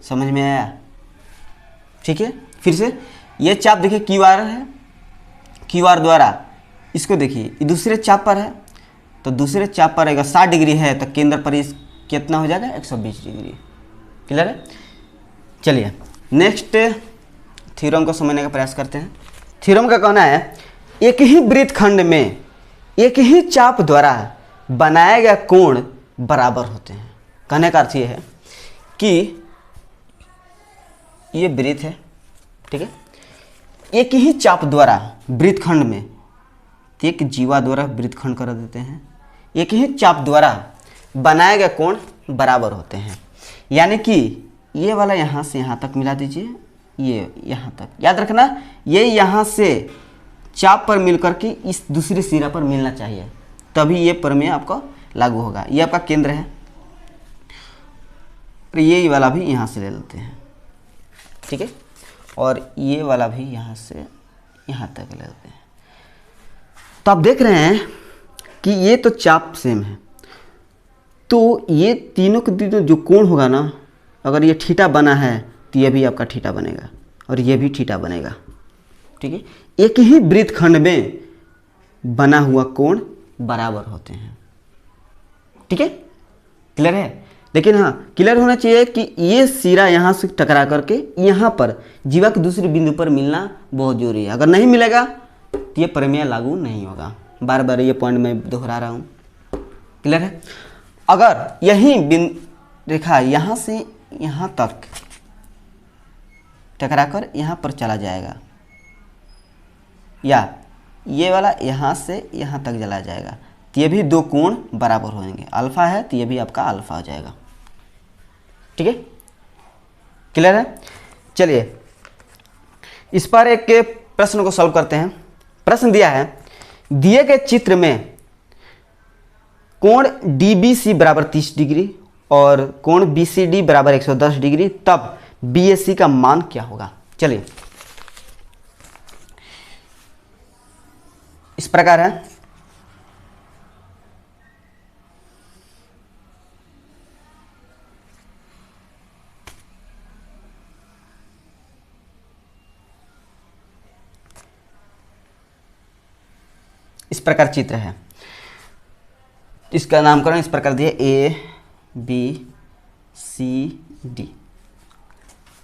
समझ में आया? ठीक है, फिर से ये चाप देखिए क्यू आर है, क्यू आर द्वारा इसको देखिए ये दूसरे चाप पर है, तो दूसरे चाप पर अगर 60 डिग्री है तो केंद्र पर इस कितना हो जाएगा 120 डिग्री। क्लियर है? चलिए नेक्स्ट थ्योरम को समझने का प्रयास करते हैं। थ्योरम का कहना है एक ही वृत्तखंड में एक ही चाप द्वारा बनाए गए कोण बराबर होते हैं। कहने का अर्थ ये है कि ये वृत्त है, ठीक है, एक ही चाप द्वारा वृत्तखंड में, एक जीवा द्वारा वृत्तखंड कर देते हैं, एक ही चाप द्वारा बनाए गए कोण बराबर होते हैं। यानी कि ये वाला यहाँ से यहाँ तक मिला दीजिए, ये यहाँ तक, याद रखना ये यहाँ से चाप पर मिलकर के इस दूसरे सिरा पर मिलना चाहिए, तभी ये प्रमेय आपको लागू होगा। ये आपका केंद्र है, और ये वाला भी यहाँ से ले लेते हैं, ठीक है, और ये वाला भी यहाँ से यहाँ तक ले लेते हैं। तो आप देख रहे हैं कि ये तो चाप सेम है, तो ये तीनों के तीनों जो कोण होगा ना, अगर ये थीटा बना है तो ये भी आपका थीटा बनेगा और ये भी थीटा बनेगा, ठीक है। एक ही वृत्तखंड में बना हुआ कोण बराबर होते हैं, ठीक है, क्लियर है। लेकिन हाँ क्लियर होना चाहिए कि ये सिरा यहाँ से टकरा करके यहाँ पर जीवा के दूसरे बिंदु पर मिलना बहुत जरूरी है। अगर नहीं मिलेगा तो ये प्रमेय लागू नहीं होगा। बार बार ये पॉइंट मैं दोहरा रहा हूँ, क्लियर है। अगर यही बिंदु रेखा यहाँ से यहाँ तक टकरा कर यहाँ पर चला जाएगा, या ये वाला यहाँ से यहाँ तक चला जाएगा, तो ये भी दो कोण बराबर होंगे। अल्फा है तो ये भी आपका अल्फा हो जाएगा, ठीक है, क्लियर है। चलिए इस पर एक प्रश्न को सॉल्व करते हैं। प्रश्न दिया है दिए गए चित्र में कोण DBC बराबर 30 डिग्री और कोण BCD बराबर 110 डिग्री, तब BAC का मान क्या होगा। चलिए इस प्रकार है, इस प्रकार चित्र है, इसका नामकरण इस प्रकार दिया ABCD,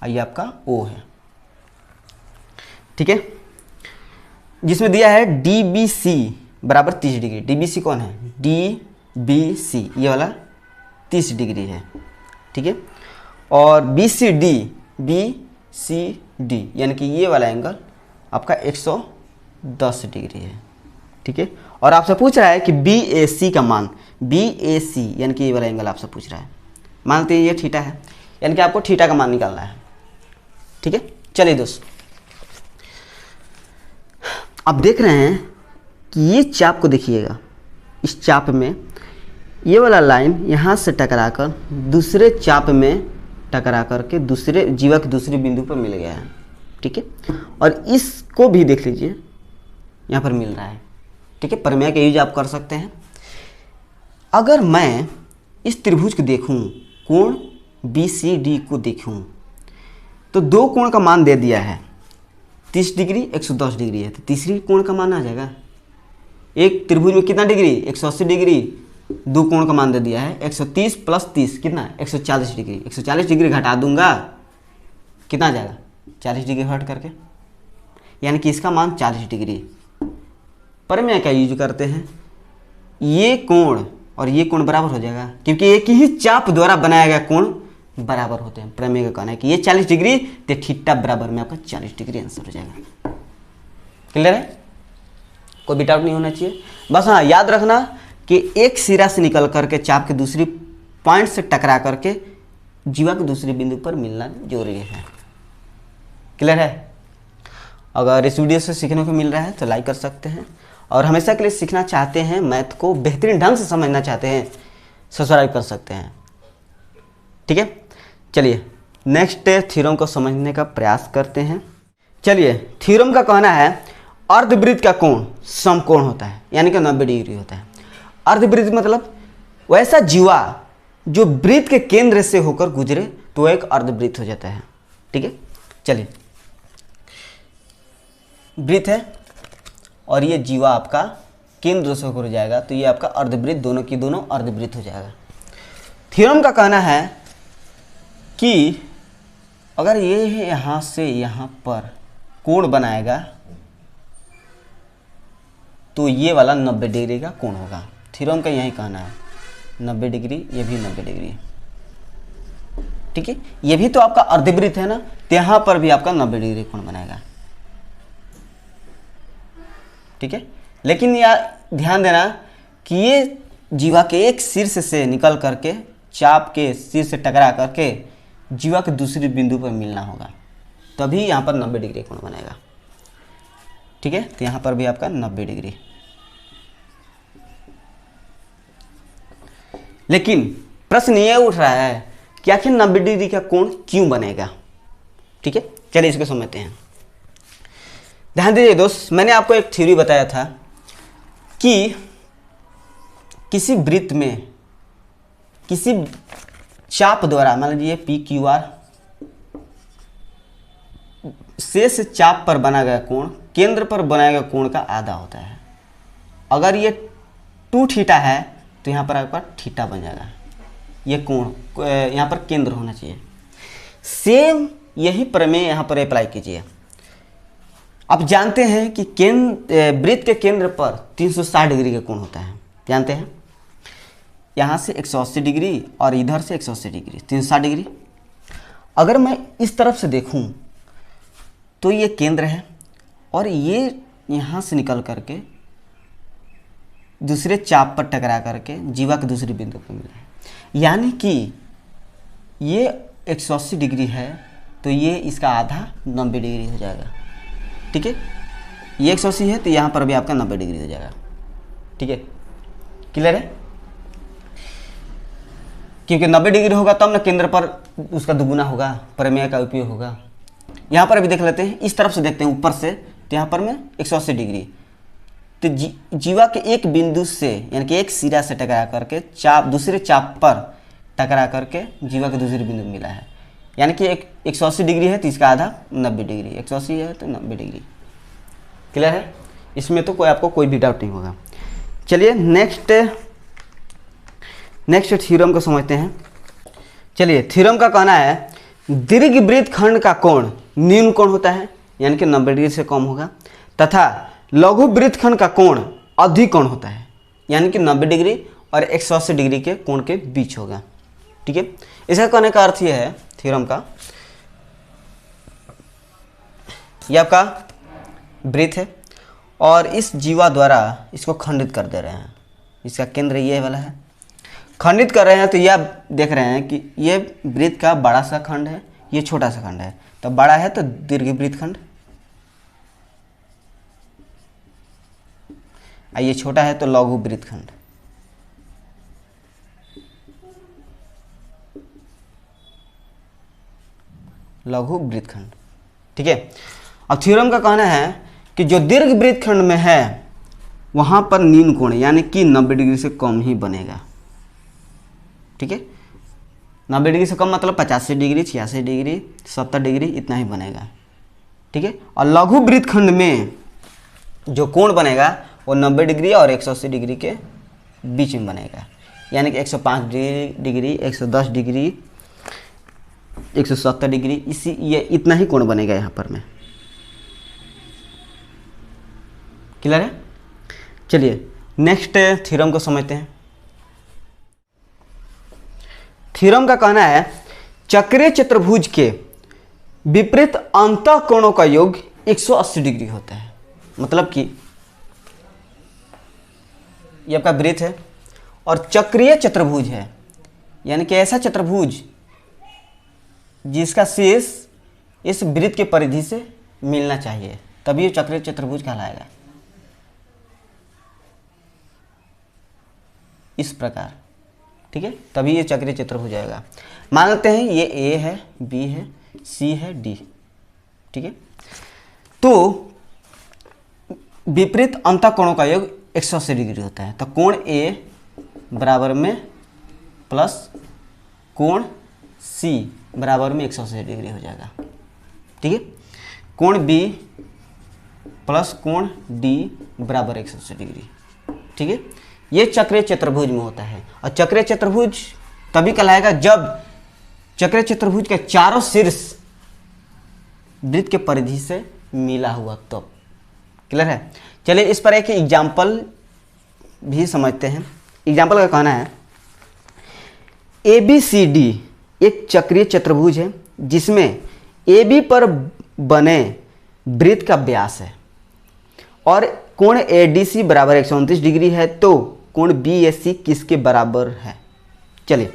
ये आपका O है, ठीक है, जिसमें दिया है DBC बराबर 30 डिग्री। DBC कौन है? DBC ये वाला 30 डिग्री है, ठीक है, और BCD यानी कि ये वाला एंगल आपका 110 डिग्री है, ठीक है। और आपसे पूछ रहा है कि BAC का मान, BAC यानी कि ये वाला एंगल आपसे पूछ रहा है। मानते हैं ये थीटा है, यानी कि आपको थीटा का मान निकालना है, ठीक है। चलिए दोस्त, आप देख रहे हैं कि ये चाप को देखिएगा, इस चाप में ये वाला लाइन यहाँ से टकरा कर दूसरे चाप में टकरा करके दूसरे जीवा के दूसरे बिंदु पर मिल गया है, ठीक है, और इसको भी देख लीजिए यहाँ पर मिल रहा है, ठीक है। प्रमेय का यूज आप कर सकते हैं। अगर मैं इस त्रिभुज को देखूं, कोण BCD को देखूं, तो दो कोण का मान दे दिया है, 30 डिग्री 110 डिग्री है, तो तीसरी कोण का मान आ जाएगा। एक त्रिभुज में कितना डिग्री? 180 डिग्री, दो कोण का मान दे दिया है 130 प्लस 30 कितना? 140 डिग्री। 140 डिग्री घटा दूंगा, कितना आ जाएगा? 40 डिग्री हट करके, यानी कि इसका मान 40 डिग्री। प्रमेय का यूज करते हैं, ये कोण और ये कोण बराबर हो जाएगा, क्योंकि एक ही चाप द्वारा बनाया गया कोण बराबर होते हैं। प्रमेय का कहना है कि ये 40 डिग्री तो थीटा बराबर में आपका 40 डिग्री आंसर हो जाएगा। क्लियर है? कोई भी डाउट नहीं होना चाहिए। बस हाँ याद रखना कि एक सिरा से निकल करके चाप के दूसरी पॉइंट से टकरा करके जीवा के दूसरे बिंदु पर मिलना जरूरी है। क्लियर है? अगर इस वीडियो से सीखने को मिल रहा है तो लाइक कर सकते हैं, और हमेशा के लिए सीखना चाहते हैं, मैथ को बेहतरीन ढंग से समझना चाहते हैं, सब्सक्राइब कर सकते हैं। ठीक है, चलिए नेक्स्ट थ्योरम को समझने का प्रयास करते हैं। चलिए, थ्योरम का कहना है अर्धवृत्त का कोण समकोण होता है, यानी कि 90 डिग्री होता है। अर्धवृत्त मतलब वैसा जीवा जो वृत्त के केंद्र से होकर गुजरे तो एक अर्धवृत्त हो जाता है। ठीक है, चलिए, वृत्त है और ये जीवा आपका केंद्र से होकर जाएगा तो ये आपका अर्धवृत्त, दोनों की दोनों अर्धवृत्त हो जाएगा। थ्योरम का कहना है कि अगर ये यहाँ से यहाँ पर कोण बनाएगा तो ये वाला 90 डिग्री का कोण होगा। थ्योरम का यही कहना है, 90 डिग्री, ये भी 90 डिग्री। ठीक है, ये भी तो आपका अर्धवृत्त है ना, तो यहाँ पर भी आपका 90 डिग्री कोण बनाएगा। ठीक है, लेकिन यार ध्यान देना कि ये जीवा के एक शीर्ष से निकल करके चाप के शीर्ष से टकरा करके जीवा के दूसरी बिंदु पर मिलना होगा, तभी यहाँ पर 90 डिग्री कोण बनेगा। ठीक है, तो यहाँ पर भी आपका 90 डिग्री। लेकिन प्रश्न ये उठ रहा है कि आखिर 90 डिग्री का कोण क्यों बनेगा। ठीक है, चलिए इसको समझते हैं। ध्यान दीजिए दोस्त, मैंने आपको एक थ्योरी बताया था कि किसी वृत्त में किसी चाप द्वारा, मान लीजिए पी क्यू आर, शेष चाप पर बना गया कोण केंद्र पर बनाया गया कोण का आधा होता है। अगर ये 2 थीटा है तो यहाँ पर आपका थीटा बन जाएगा। ये कोण यहाँ पर केंद्र होना चाहिए। सेम यही प्रमेय यहाँ पर अप्लाई कीजिए। आप जानते हैं कि वृत्त के केंद्र पर 360 डिग्री का कोण होता है, जानते हैं। यहाँ से 180 डिग्री और इधर से 180 डिग्री, 360 डिग्री। अगर मैं इस तरफ से देखूं तो ये केंद्र है और ये यहाँ से निकल करके दूसरे चाप पर टकरा करके जीवा के दूसरी बिंदु पर मिला है। यानी कि ये 180 डिग्री है तो ये इसका आधा 90 डिग्री हो जाएगा। ठीक है, ये 180 है तो यहाँ पर भी आपका 90 डिग्री हो जाएगा। ठीक है, क्लियर है? क्योंकि 90 डिग्री होगा तब ना केंद्र पर उसका दुगुना होगा, प्रमेय का उपयोग होगा। यहाँ पर अभी देख लेते हैं, इस तरफ से देखते हैं ऊपर से, तो यहाँ पर में 180 डिग्री। तो जीवा के एक बिंदु से यानी कि एक सिरा से टकरा करके दूसरे चाप पर टकरा करके जीवा के दूसरे बिंदु मिला है। यानी कि 180 डिग्री है तो इसका आधा 90 डिग्री, 180 है तो 90 डिग्री। क्लियर है? इसमें तो आपको कोई भी डाउट नहीं होगा। चलिए नेक्स्ट थ्योरम को समझते हैं। चलिए, थ्योरम का कहना है दीर्घ वृत्त खंड का कोण न्यून कोण होता है, यानी कि 90 डिग्री से कम होगा, तथा लघु वृत्त खंड का कोण अधिक कोण होता है, यानी कि 90 डिग्री और 180 डिग्री के कोण के बीच होगा। ठीक है, इसका कहने का अर्थ यह है थ्योरम का, यह आपका वृत्त है और इस जीवा द्वारा इसको खंडित कर दे रहे हैं। इसका केंद्र ये वाला है, खंडित कर रहे हैं। तो यह देख रहे हैं कि ये वृत्त का बड़ा सा खंड है, ये छोटा सा खंड है। तो बड़ा है तो दीर्घ वृत्त खंड, और ये छोटा है तो लघु वृत्त खंड। लघु वृत्त खंड। ठीक है, अब थ्योरम का कहना है कि जो दीर्घ वृत्त खंड में है वहां पर न्यून कोण यानी कि 90 डिग्री से कम ही बनेगा। ठीक है, 90 डिग्री से कम मतलब 85 डिग्री, 86 डिग्री, 70 डिग्री, इतना ही बनेगा। ठीक है, और लघु वृत्त खंड में जो कोण बनेगा वो 90 डिग्री और 180 डिग्री के बीच में बनेगा, यानी कि 105 डिग्री, 110 डिग्री, 170 डिग्री, ये इतना ही कोण बनेगा यहाँ पर में। क्लियर है? चलिए नेक्स्ट थ्योरम को समझते हैं। थ्योरम का कहना है चक्रीय चतुर्भुज के विपरीत अंतः कोणों का योग 180 डिग्री होता है। मतलब कि ये आपका वृत्त है और चक्रीय चतुर्भुज है, यानी कि ऐसा चतुर्भुज जिसका शेष इस वृत्त के परिधि से मिलना चाहिए, तभी ये चक्रीय चतुर्भुज कहलाएगा। इस प्रकार, ठीक है, तभी ये चक्रीय चतुर्भुज आएगा। मान लेते हैं ये ए है, बी है, सी है, डी। ठीक है, तो विपरीत अंतः कोणों का योग 180 डिग्री होता है। तो कोण ए बराबर में प्लस कोण सी बराबर में 180 डिग्री हो जाएगा। ठीक है, कोण बी प्लस कोण डी बराबर 180 डिग्री। ठीक है, ये चक्रीय चतुर्भुज में होता है। और चक्रीय चतुर्भुज तभी कहलाएगा जब चक्रीय चतुर्भुज के चारों शीर्ष वृत्त के परिधि से मिला हुआ तो। क्लियर है? चलिए इस पर एक एग्जाम्पल भी समझते हैं। एग्जाम्पल का कहना है ABCD एक चक्रीय चतुर्भुज है जिसमें AB पर बने वृत्त का व्यास है और कोण ADC बराबर 129 डिग्री है, तो कोण BAC किसके बराबर है? चलिए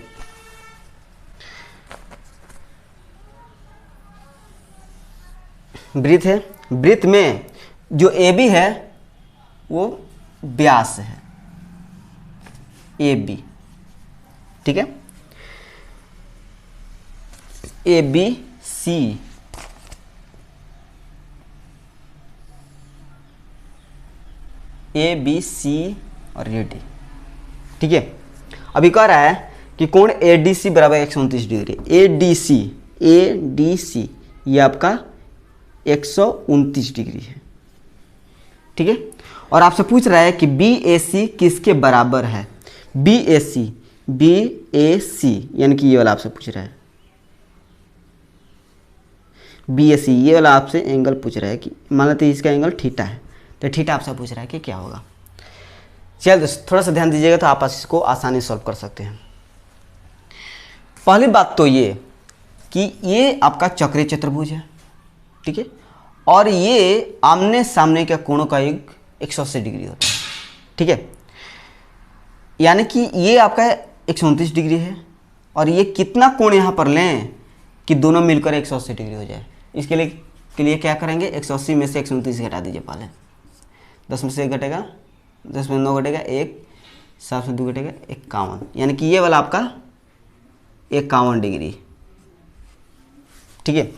वृत्त है, वृत्त में जो AB है वो व्यास है AB। ठीक है, ABC और ये D। ठीक है, अभी कह रहा है कि कोण ADC बराबर 129 डिग्री। ADC ये आपका 129 डिग्री है। ठीक है, और आपसे पूछ रहा है कि BAC किसके बराबर है? BAC यानी कि ये वाला आपसे पूछ रहा है। BAC ये वाला आपसे एंगल पूछ रहा है कि मान लेते हैं इसका एंगल थीटा है, तो थीटा आपसे पूछ रहा है कि क्या होगा। चलिए दोस्तों थोड़ा सा ध्यान दीजिएगा तो आप इसको आसानी से सॉल्व कर सकते हैं। पहली बात तो ये कि ये आपका चक्रीय चतुर्भुज है। ठीक है, और ये आमने सामने के कोणों का योग 180 डिग्री होता है। ठीक है, यानी कि ये आपका 129 डिग्री है और ये कितना कोण यहाँ पर लें कि दोनों मिलकर 180 डिग्री हो जाए। इसके लिए क्या करेंगे? 180 में से 129 घटा दीजिए। पहले 10 में से 1 घटेगा, 10 में 9 घटेगा 1, 7 में 2 घटेगा 51, यानी कि ये वाला आपका 51 डिग्री। ठीक है,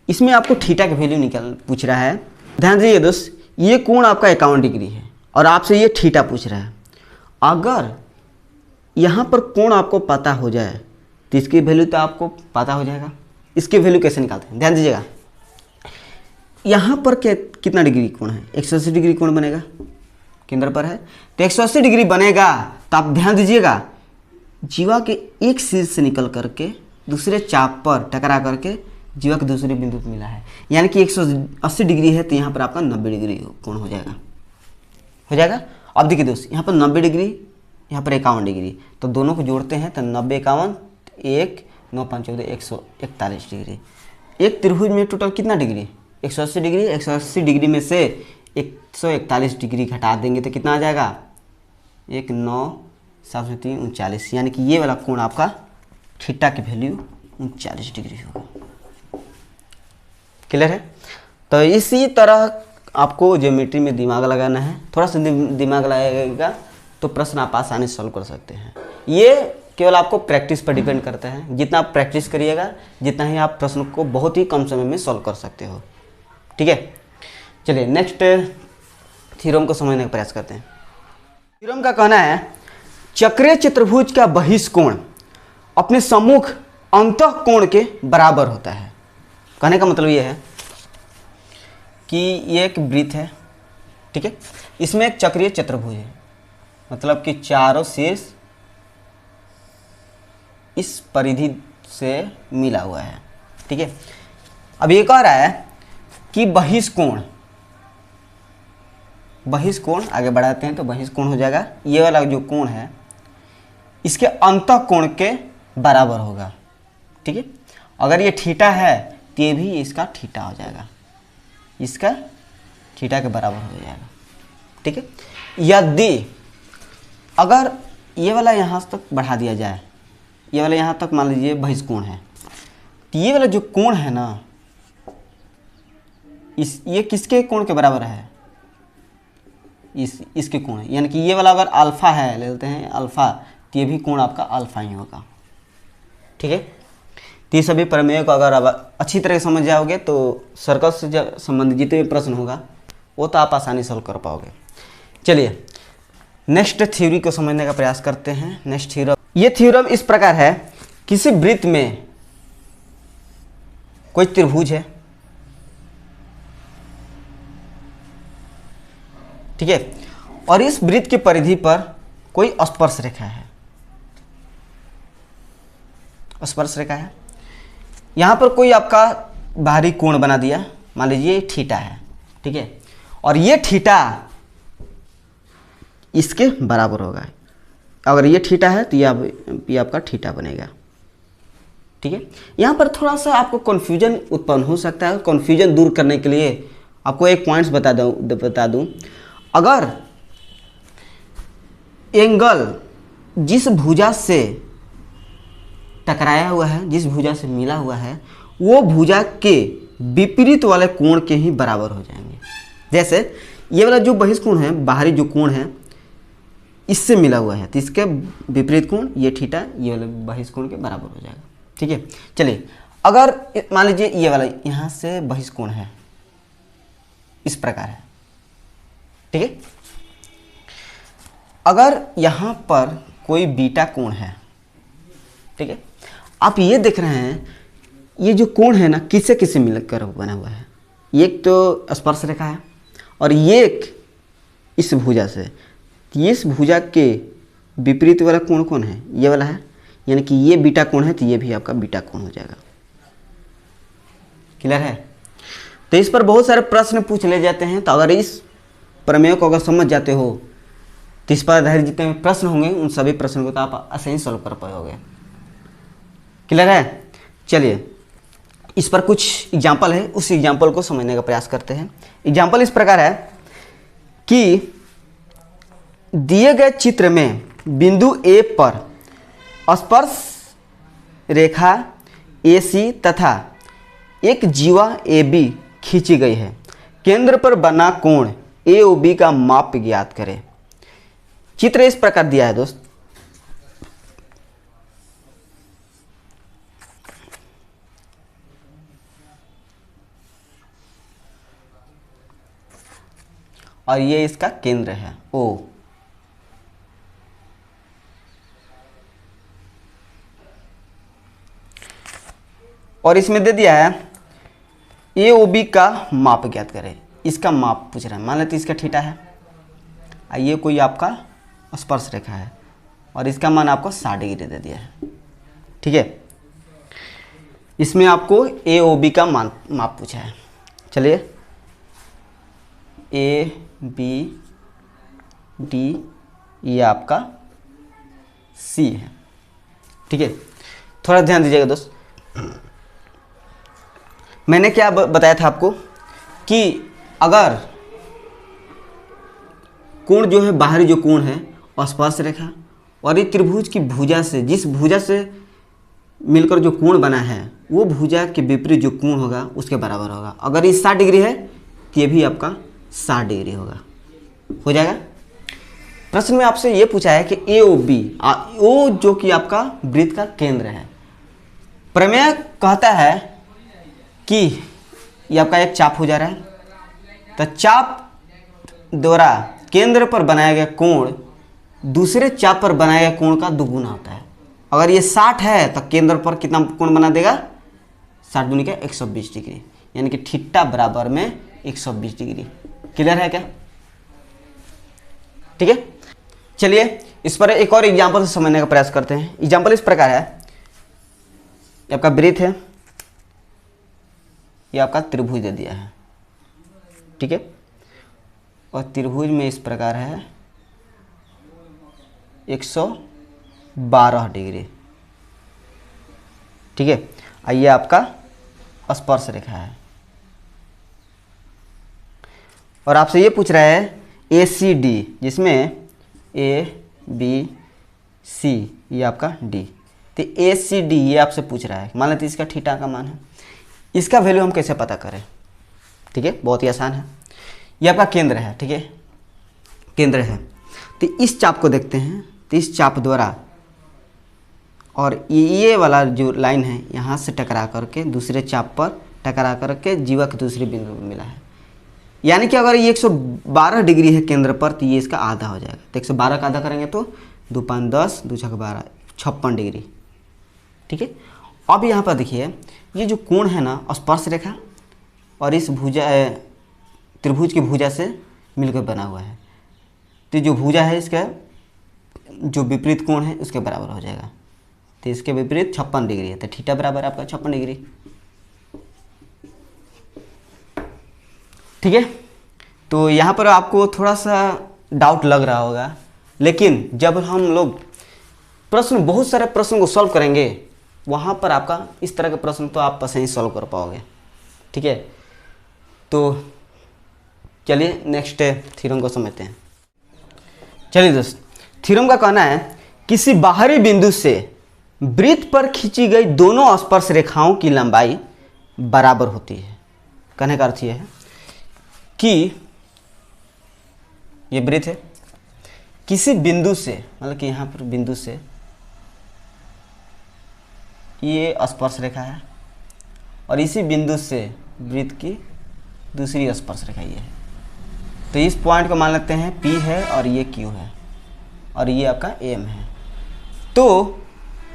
इसमें आपको थीटा की वैल्यू निकाल पूछ रहा है। ध्यान दीजिए दोस्त, ये कोण आपका 51 डिग्री है और आपसे ये थीटा पूछ रहा है। अगर यहाँ पर कोण आपको पता हो जाए तो इसकी वैल्यू तो आपको पता हो जाएगा। इसकी वैल्यू कैसे निकालते हैं? ध्यान दीजिएगा, यहाँ पर कितना डिग्री कोण है? 180 डिग्री कोण बनेगा, केंद्र पर है तो 180 डिग्री बनेगा। तो आप ध्यान दीजिएगा, जीवा के एक शीर्ष से निकल करके दूसरे चाप पर टकरा करके जीवा के दूसरे बिंदु पर मिला है, यानी कि 180 डिग्री है तो यहाँ पर आपका 90 डिग्री कोण हो जाएगा। अब देखिए दोस्त, यहाँ पर 90 डिग्री, यहाँ पर 51 डिग्री, तो दोनों को जोड़ते हैं तो 90 51 1 9 5 14 141 डिग्री। एक त्रिभुज में टोटल कितना डिग्री? 180 डिग्री। 180 डिग्री में से 141 डिग्री घटा देंगे तो कितना आ जाएगा? 1 9 7 3 39, यानी कि ये वाला कोण आपका थीटा की वैल्यू 39 डिग्री होगा। क्लियर है? तो इसी तरह आपको ज्योमेट्री में दिमाग लगाना है। थोड़ा सा दिमाग लगाएगा तो प्रश्न आप आसानी से सॉल्व कर सकते हैं। ये केवल आपको प्रैक्टिस पर डिपेंड करता है। जितना आप प्रैक्टिस करिएगा जितना ही आप प्रश्न को बहुत ही कम समय में सॉल्व कर सकते हो। ठीक है, चलिए नेक्स्ट थ्योरम को समझने का प्रयास करते हैं। थ्योरम का कहना है चक्रीय चतुर्भुज का बहिष्कोण अपने सम्मुख अंतःकोण के बराबर होता है। कहने का मतलब ये है कि ये एक वृत्त है। ठीक है, इसमें एक चक्रीय चतुर्भुज है, मतलब कि चारों शीर्ष इस परिधि से मिला हुआ है। ठीक है, अब ये कह रहा है कि बहिष्कोण आगे बढ़ाते हैं तो बहिष्कोण हो जाएगा ये वाला जो कोण है इसके अंतःकोण के बराबर होगा। ठीक है, अगर ये थीटा है तो ये भी इसका थीटा हो जाएगा, इसका थीटा के बराबर हो जाएगा। ठीक है, यदि अगर ये वाला यहाँ तक बढ़ा दिया जाए, ये वाला यहाँ तक मान लीजिए बहिष्कोण है, तो ये वाला जो कोण है ना ये किसके कोण के बराबर है? इसके कोण है, यानी कि ये वाला अगर अल्फा है, ले लेते हैं अल्फा, तो ये भी कोण आपका अल्फा ही होगा। ठीक है, तो ये सभी प्रमेय को अगर आप अच्छी तरह से समझ जाओगे तो सर्कल से संबंधित जितने भी प्रश्न होगा वो तो आप आसानी सॉल्व कर पाओगे। चलिए नेक्स्ट थ्योरी को समझने का प्रयास करते हैं। नेक्स्ट थ्योरम, ये थ्योरम इस प्रकार है किसी वृत्त में कोई त्रिभुज है, ठीक है, और इस वृत्त की परिधि पर कोई स्पर्श रेखा है, स्पर्श रेखा है। यहां पर कोई आपका बाहरी कोण बना दिया, मान लीजिए थीटा है, ठीक है, और ये थीटा इसके बराबर होगा। अगर ये थीटा है तो ये आपका थीटा बनेगा, ठीक है। यहाँ पर थोड़ा सा आपको कन्फ्यूजन उत्पन्न हो सकता है। कन्फ्यूजन दूर करने के लिए आपको एक पॉइंट्स बता दूं। अगर एंगल जिस भुजा से टकराया हुआ है, जिस भुजा से मिला हुआ है, वो भुजा के विपरीत वाले कोण के ही बराबर हो जाएंगे। जैसे ये वाला जो बहिष्कोण है, बाहरी जो कोण है, इससे मिला हुआ है तो इसके विपरीत कोण ये थीटा ये वाले बहिष्कोण के बराबर हो जाएगा, ठीक है। चलिए, अगर मान लीजिए ये वाला यहाँ से बहिष्कोण है, इस प्रकार है, ठीक है। अगर यहाँ पर कोई बीटा कोण है, ठीक है, आप ये देख रहे हैं ये जो कोण है ना, किससे किससे मिलकर बना हुआ है। एक तो स्पर्श रेखा है और ये एक इस भुजा से। इस भुजा के विपरीत वाला कोण कौन है, ये वाला है, यानी कि ये बीटा कोण है तो ये भी आपका बीटा कोण हो जाएगा। क्लियर है? तो इस पर बहुत सारे प्रश्न पूछ ले जाते हैं, तो अगर इस प्रमेय को अगर समझ जाते हो तो इस पर आधारित जितने भी प्रश्न होंगे उन सभी प्रश्नों को तो आप आसानी सॉल्व कर पाओगे। क्लियर है? चलिए, इस पर कुछ एग्जाम्पल है, उस एग्जाम्पल को समझने का प्रयास करते हैं। एग्जाम्पल इस प्रकार है कि दिए गए चित्र में बिंदु ए पर स्पर्श रेखा AC तथा एक जीवा AB खींची गई है। केंद्र पर बना कोण AOB का माप ज्ञात करें। चित्र इस प्रकार दिया है दोस्त। और ये इसका केंद्र है O। और इसमें दे दिया है AOB का माप ज्ञात करें। इसका माप पूछ रहा है, मान लेते इसका थीटा है, ये कोई आपका स्पर्श रेखा है और इसका मान आपको 60 डिग्री दे दिया है, ठीक है। इसमें आपको AOB का माप पूछा है। चलिए, ABD ये आपका C है, ठीक है। थोड़ा ध्यान दीजिएगा दोस्त, मैंने क्या बताया था आपको कि अगर कोण जो है, बाहरी जो कोण है स्पर्श रेखा और ये त्रिभुज की भुजा से, जिस भुजा से मिलकर जो कोण बना है वो भुजा के विपरीत जो कोण होगा उसके बराबर होगा। अगर ये 60 डिग्री है तो ये भी आपका 60 डिग्री होगा, हो जाएगा। प्रश्न में आपसे ये पूछा है कि AOB O जो कि आपका वृत्त का केंद्र है। प्रमेय कहता है कि ये आपका एक चाप हो जा रहा है, तो चाप द्वारा केंद्र पर बनाया गया कोण दूसरे चाप पर बनाया गया कोण का दुगुना होता है। अगर ये 60 है तो केंद्र पर कितना कोण बना देगा, 60 दूनी का 120 डिग्री, यानी कि थीटा बराबर में 120 डिग्री। क्लियर है क्या? ठीक है। चलिए, इस पर एक और एग्जाम्पल से समझने का प्रयास करते हैं। एग्जाम्पल इस प्रकार है, ये आपका वृत्त है, ये आपका त्रिभुज दे दिया है, ठीक है, और त्रिभुज में इस प्रकार है 112 डिग्री, ठीक है। ये आपका स्पर्श रेखा है और आपसे ये पूछ रहा है ACD, जिसमें ABC ये आपका D, तो ACD ये आपसे पूछ रहा है। मान लेते इसका थीटा का मान है, इसका वैल्यू हम कैसे पता करें? ठीक है, बहुत ही आसान है। ये आपका केंद्र है, ठीक है, केंद्र है। तो इस चाप को देखते हैं, तो इस चाप द्वारा और ये वाला जो लाइन है यहाँ से टकरा करके दूसरे चाप पर टकरा करके जीवा के दूसरे बिंदु में मिला है। यानी कि अगर ये 112 डिग्री है केंद्र पर तो ये इसका आधा हो जाएगा। तो 112 का आधा करेंगे तो 2 5 10 2 6 12 56 डिग्री, ठीक है। अब यहाँ पर देखिए ये जो कोण है ना स्पर्श रेखा और इस भुजा त्रिभुज की भुजा से मिलकर बना हुआ है, तो जो भुजा है इसका जो विपरीत कोण है उसके बराबर हो जाएगा। तो इसके विपरीत 56 डिग्री है, तो थीटा बराबर आपका 56 डिग्री। ठीक है, तो यहाँ पर आपको थोड़ा सा डाउट लग रहा होगा, लेकिन जब हम लोग प्रश्न बहुत सारे प्रश्न को सॉल्व करेंगे वहाँ पर आपका इस तरह के प्रश्न तो आप सही सॉल्व कर पाओगे। ठीक है, तो चलिए नेक्स्ट थ्योरम को समझते हैं। चलिए दोस्त, थ्योरम का कहना है किसी बाहरी बिंदु से वृत्त पर खींची गई दोनों स्पर्श रेखाओं की लंबाई बराबर होती है। कहने का अर्थ यह है कि ये वृत्त है, किसी बिंदु से मतलब कि यहाँ पर बिंदु से ये स्पर्श रेखा है और इसी बिंदु से वृत्त की दूसरी स्पर्श रेखा ये है। तो इस पॉइंट को मान लेते हैं P है और ये Q है और ये आपका M है। तो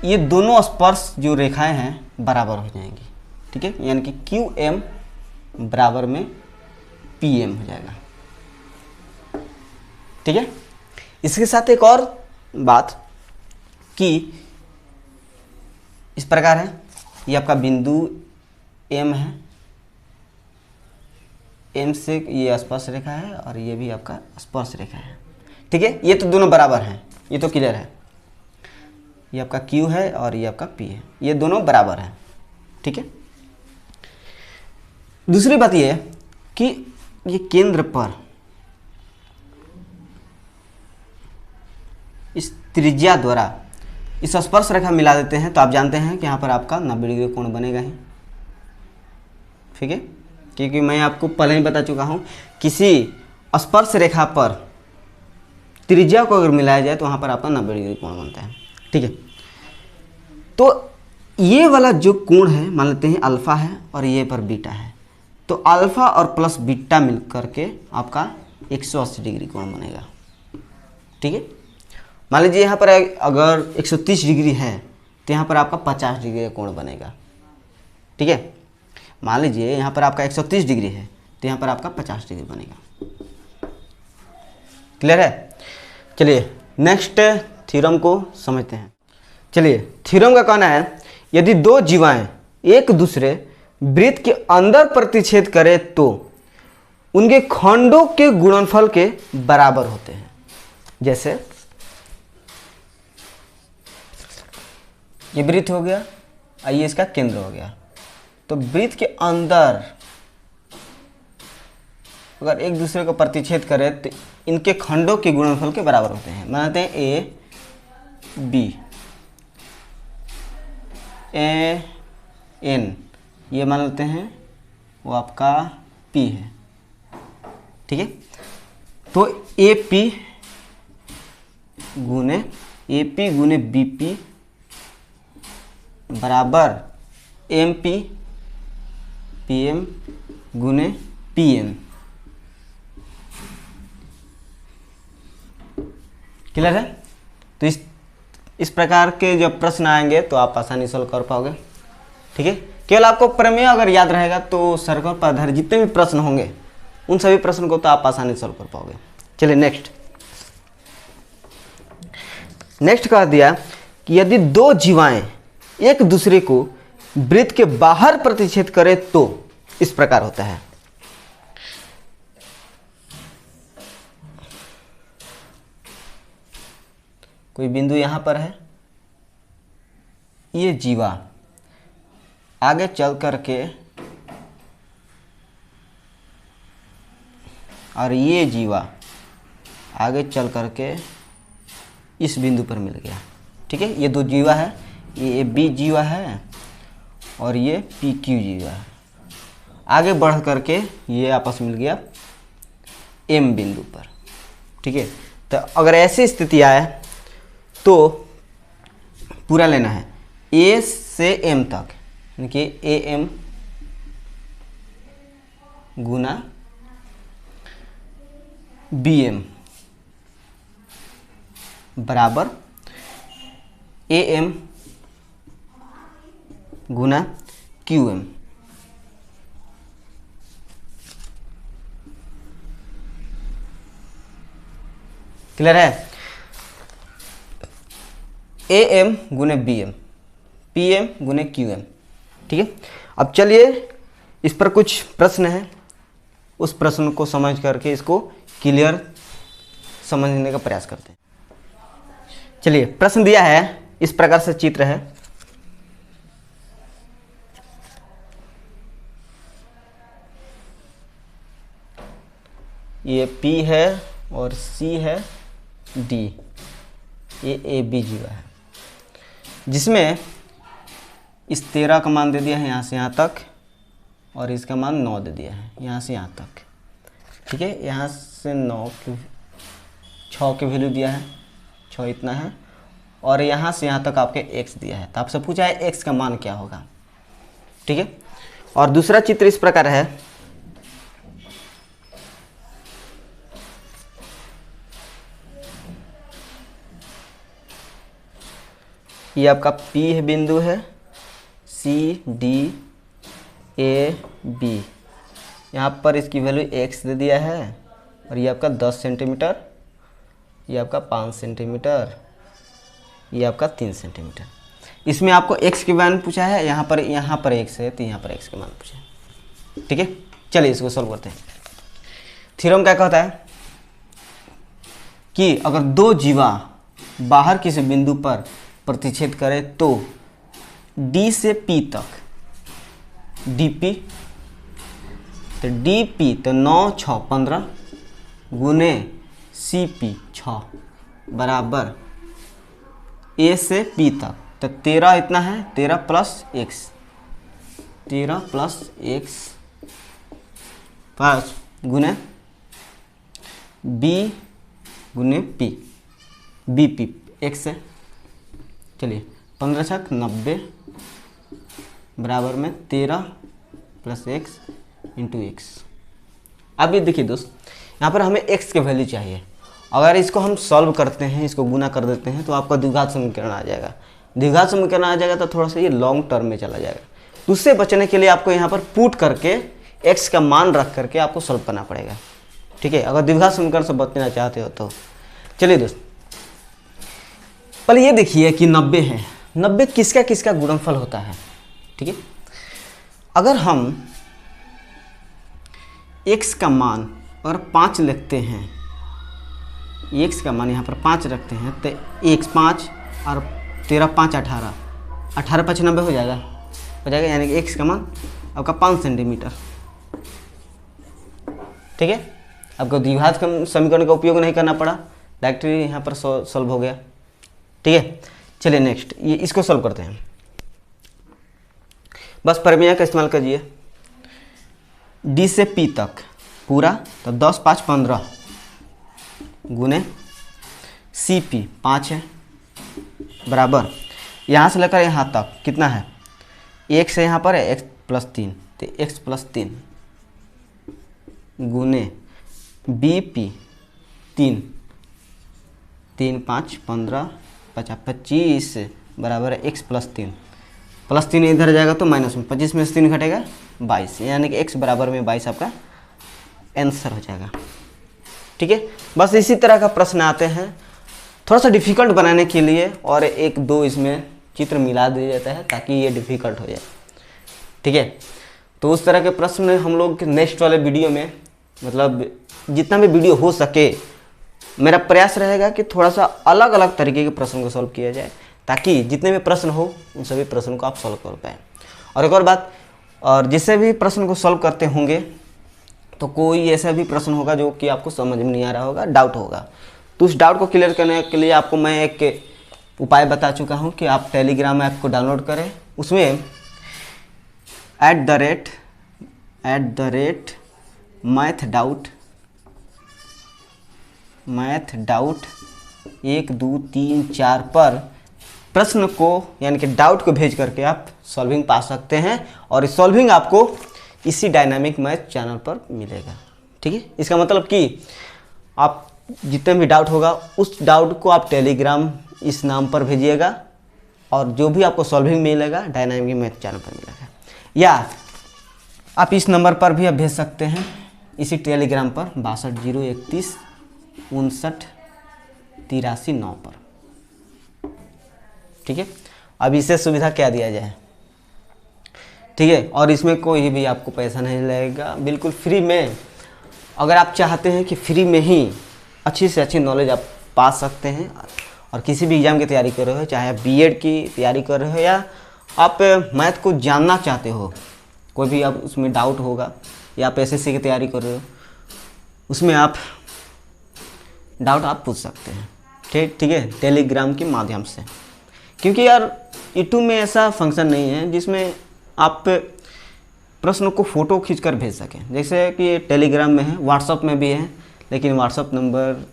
ये दोनों स्पर्श जो रेखाएं हैं बराबर हो जाएंगी। ठीक है, यानी कि QM बराबर में PM हो जाएगा। ठीक है, इसके साथ एक और बात कि इस प्रकार है, ये आपका बिंदु M है, M से ये स्पर्श रेखा है और ये भी आपका स्पर्श रेखा है। ठीक है, ये तो दोनों बराबर हैं, ये तो क्लियर है। ये आपका Q है और ये आपका P है, ये दोनों बराबर हैं। ठीक है, दूसरी बात ये है कि ये केंद्र पर इस त्रिज्या द्वारा इस स्पर्श रेखा मिला देते हैं तो आप जानते हैं कि यहाँ पर आपका 90 डिग्री कोण बनेगा ही। ठीक है, क्योंकि मैं आपको पहले ही बता चुका हूँ किसी स्पर्श रेखा पर त्रिज्या को अगर मिलाया जाए तो वहाँ पर आपका 90 डिग्री कोण बनता है। ठीक है, तो ये वाला जो कोण है मान लेते हैं अल्फा है और ये पर बीटा है, तो अल्फा और प्लस बीटा मिल करके आपका 180 डिग्री कोण बनेगा। ठीक है, मान लीजिए यहाँ पर अगर 130 डिग्री है तो यहाँ पर आपका 50 डिग्री का कोण बनेगा। ठीक है, मान लीजिए यहाँ पर आपका 130 डिग्री है तो यहाँ पर आपका 50 डिग्री बनेगा। क्लियर है? चलिए नेक्स्ट थ्योरम को समझते हैं। चलिए, थ्योरम का कहना है यदि दो जीवाएं एक दूसरे वृत्त के अंदर प्रतिच्छेद करें तो उनके खंडों के गुणनफल के बराबर होते हैं। जैसे ये वृत्त हो गया और ये इसका केंद्र हो गया, तो वृत्त के अंदर अगर एक दूसरे को प्रतिच्छेद करें तो इनके खंडों के गुणनफल के बराबर होते हैं। मानते हैं ए बी ए एन, ये मान लेते हैं वो आपका पी है। ठीक है, तो ए पी गुने बी पी बराबर एम पी पी एम गुने पी एम। क्लियर है? तो इस प्रकार के जब प्रश्न आएंगे तो आप आसानी सॉल्व कर पाओगे। ठीक है, केवल आपको प्रमेय अगर याद रहेगा तो सर्कल पर आधारित जितने भी प्रश्न होंगे उन सभी प्रश्न को तो आप आसानी सॉल्व कर पाओगे। चलिए नेक्स्ट कह दिया कि यदि दो जीवाएं एक दूसरे को वृत्त के बाहर प्रतिच्छेद करें तो इस प्रकार होता है। कोई बिंदु यहां पर है, ये जीवा आगे चल करके और ये जीवा आगे चल करके इस बिंदु पर मिल गया। ठीक है, ये दो जीवा है, ये बी जीवा है और ये पी क्यू जीवा है। आगे बढ़ करके ये आपस में मिल गया एम बिंदु पर। ठीक है, तो अगर ऐसी स्थिति आए तो पूरा लेना है ए से एम तक, यानी कि ए एम गुना बी एम बराबर ए एम गुना क्यू एम। क्लियर है? ए एम गुने बी एम, पी एम गुने क्यू एम। ठीक है, अब चलिए इस पर कुछ प्रश्न है, उस प्रश्न को समझ करके इसको क्लियर समझने का प्रयास करते हैं। चलिए, प्रश्न दिया है, इस प्रकार से चित्र है। ये P है और C है D, ये AB जीवा है, जिसमें इस 13 का मान दे दिया है यहाँ से यहाँ तक, और इसका मान 9 दे दिया है यहाँ से यहाँ तक। ठीक है, यहाँ से 6 की वैल्यू दिया है, 6 इतना है, और यहाँ से यहाँ तक आपके x दिया है। तो आपसे पूछा है x का मान क्या होगा। ठीक है, और दूसरा चित्र इस प्रकार है। ये आपका P है बिंदु है, C D A B, यहाँ पर इसकी वैल्यू x दे दिया है, और ये आपका 10 सेंटीमीटर, ये आपका 5 सेंटीमीटर, ये आपका 3 सेंटीमीटर। इसमें आपको x के मान पूछा है, यहाँ पर x है तो यहाँ पर x के मान पूछा है। ठीक है, चलिए इसको सॉल्व करते हैं। थ्योरम क्या कहता है कि अगर दो जीवा बाहर किसी बिंदु पर प्रतिच्छेद करे तो D से P तक DP, तो DP तो 9 6 15 गुने CP 6 बराबर A से P तक, तो 13 इतना है, 13 plus x, 13 plus x plus गुने B गुने P, BP x है। चलिए 15 छक 90 बराबर में 13 प्लस x इंटू एक्स। अब ये देखिए दोस्त, यहाँ पर हमें x के वैल्यू चाहिए। अगर इसको हम सॉल्व करते हैं, इसको गुना कर देते हैं, तो आपका द्विघात समीकरण आ जाएगा। द्विघात समीकरण आ जाएगा तो थोड़ा सा ये लॉन्ग टर्म में चला जाएगा। तो उससे बचने के लिए आपको यहाँ पर पुट करके x का मान रख करके आपको सॉल्व करना पड़ेगा। ठीक है, अगर द्विघात समीकरण से बचना चाहते हो तो। चलिए दोस्त, पहले ये देखिए कि 90 है, 90 किसका किसका गुणनफल होता है। ठीक है, अगर हम x का मान अगर 5 लिखते हैं, x का मान यहाँ पर 5 रखते हैं, तो x 5 और 13 5 18, 18 5 90 हो जाएगा, यानी कि x का मान आपका 5 सेंटीमीटर। ठीक है, आपको द्विघात समीकरण का उपयोग नहीं करना पड़ा, डायरेक्टली यहाँ पर सॉल्व हो गया। ठीक है, चलिए नेक्स्ट ये इसको सॉल्व करते हैं। बस प्रमेय का इस्तेमाल करिए। D से P तक पूरा, तो 10 5 15 गुने CP 5 है बराबर, यहाँ से लेकर यहाँ तक कितना है, x है यहाँ पर है, x प्लस 3, तो x प्लस 3 गुने BP 3 3 5 15 25 बराबर है x प्लस 3, प्लस 3 इधर जाएगा तो माइनस में 25 में से 3 घटेगा 22, यानी कि x बराबर में 22 आपका आंसर हो जाएगा। ठीक है, बस इसी तरह का प्रश्न आते हैं थोड़ा सा डिफ़िकल्ट बनाने के लिए, और एक दो इसमें चित्र मिला दिया जाता है ताकि ये डिफ़िकल्ट हो जाए। ठीक है, तो उस तरह के प्रश्न हम लोग नेक्स्ट वाले वीडियो में, मतलब जितना भी वीडियो हो सके मेरा प्रयास रहेगा कि थोड़ा सा अलग अलग तरीके के प्रश्न को सॉल्व किया जाए, ताकि जितने भी प्रश्न हो उन सभी प्रश्नों को आप सॉल्व कर पाएँ। और एक और बात, और जिससे भी प्रश्न को सॉल्व करते होंगे तो कोई ऐसा भी प्रश्न होगा जो कि आपको समझ में नहीं आ रहा होगा, डाउट होगा, तो उस डाउट को क्लियर करने के लिए आपको मैं एक उपाय बता चुका हूं कि आप टेलीग्राम ऐप को डाउनलोड करें। उसमें @ मैथ डाउट 1 2 3 4 पर प्रश्न को यानी कि डाउट को भेज करके आप सॉल्विंग पा सकते हैं, और इस सॉल्विंग आपको इसी डायनामिक मैथ चैनल पर मिलेगा। ठीक है, इसका मतलब कि आप जितने भी डाउट होगा उस डाउट को आप टेलीग्राम इस नाम पर भेजिएगा, और जो भी आपको सॉल्विंग मिलेगा डायनामिक मैथ चैनल पर मिलेगा, या आप इस नंबर पर भी आप भेज सकते हैं, इसी टेलीग्राम पर 62013159 पर। ठीक है, अब इसे सुविधा क्या दिया जाए। ठीक है, और इसमें कोई भी आपको पैसा नहीं लगेगा, बिल्कुल फ्री में। अगर आप चाहते हैं कि फ्री में ही अच्छी से अच्छी नॉलेज आप पा सकते हैं, और किसी भी एग्ज़ाम की तैयारी कर रहे हो, चाहे आप बीएड की तैयारी कर रहे हो या आप मैथ को जानना चाहते हो, कोई भी आप उसमें डाउट होगा, या आप एसएससी की तैयारी कर रहे हो, उसमें आप डाउट आप पूछ सकते हैं। ठीक है, टेलीग्राम के माध्यम से। क्योंकि यार यूट्यूब में ऐसा फंक्शन नहीं है जिसमें आप प्रश्नों को फ़ोटो खींचकर भेज सकें, जैसे कि टेलीग्राम में है, व्हाट्सअप में भी है, लेकिन व्हाट्सअप नंबर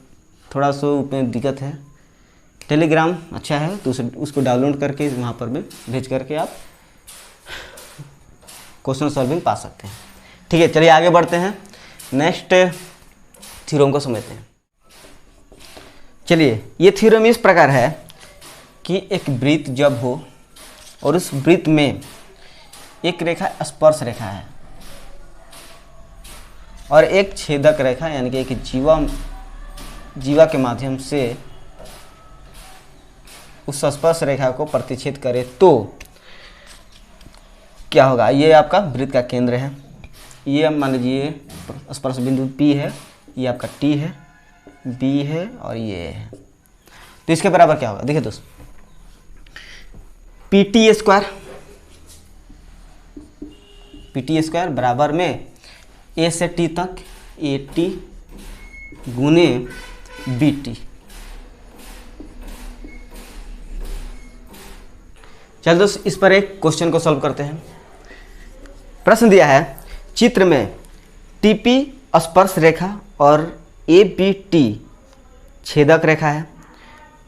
थोड़ा सा उसमें दिक्कत है। टेलीग्राम अच्छा है, तो उसको डाउनलोड करके वहाँ पर भी भेज करके आप क्वेश्चन सॉल्विंग पा सकते हैं। ठीक है, चलिए आगे बढ़ते हैं, नेक्स्ट थ्योरम को समझते हैं। चलिए, ये थ्योरम इस प्रकार है कि एक वृत्त जब हो और उस वृत्त में एक रेखा स्पर्श रेखा है और एक छेदक रेखा यानी कि एक जीवा के माध्यम से उस स्पर्श रेखा को प्रतिच्छेद करे, तो क्या होगा। ये आपका वृत्त का केंद्र है, ये मान लीजिए स्पर्श बिंदु P है, ये आपका T है, B है और ये है। तो इसके बराबर क्या होगा, देखिए दोस्त, पी टी स्क्वायर बराबर में A से T तक AT गुने BT। चल दोस्त, इस पर एक क्वेश्चन को सॉल्व करते हैं। प्रश्न दिया है, चित्र में TP स्पर्श रेखा और ABT छेदक रेखा है,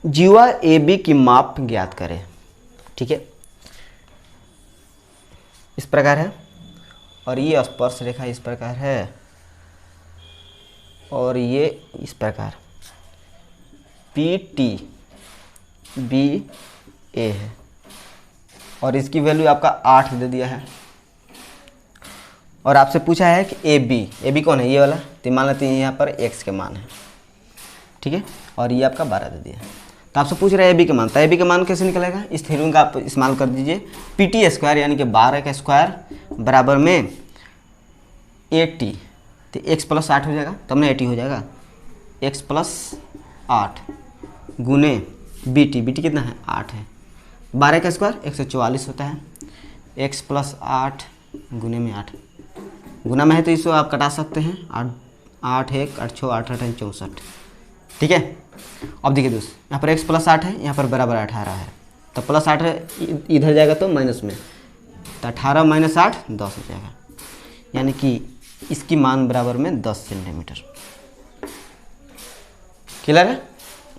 जीवा AB की माप ज्ञात करें। ठीक है, इस प्रकार है, और ये स्पर्श रेखा इस प्रकार है, और ये इस प्रकार PTBA है, और इसकी वैल्यू आपका 8 दे दिया है। और आपसे पूछा है कि AB कौन है, ये वाला, तो मान लेते हैं यहाँ पर x के मान है। ठीक है, और ये आपका 12 दे दिया है। तो आपसे पूछ रहा है AB के मान, तो AB के मान कैसे निकलेगा, इस थ्योरम का आप इस्तेमाल कर दीजिए। PT स्क्वायर यानी कि 12 का स्क्वायर बराबर में AT, तो x प्लस 8 हो जाएगा, तब ना 80 हो जाएगा, x प्लस 8 गुने BT कितना है, 8 है, 12 का स्क्वायर 144 होता है, x प्लस 8 गुने में 8, गुना में है तो इसको आप कटा सकते हैं, 8 1 8 6 8 8 64। ठीक है, अब देखिए दोस्त, यहाँ पर x प्लस 8 है, यहाँ पर बराबर 18 है, तो प्लस 8 इधर जाएगा तो माइनस में, तो 18 माइनस 8 10 हो जाएगा, यानी कि इसकी मान बराबर में 10 सेंटीमीटर। क्लियर है,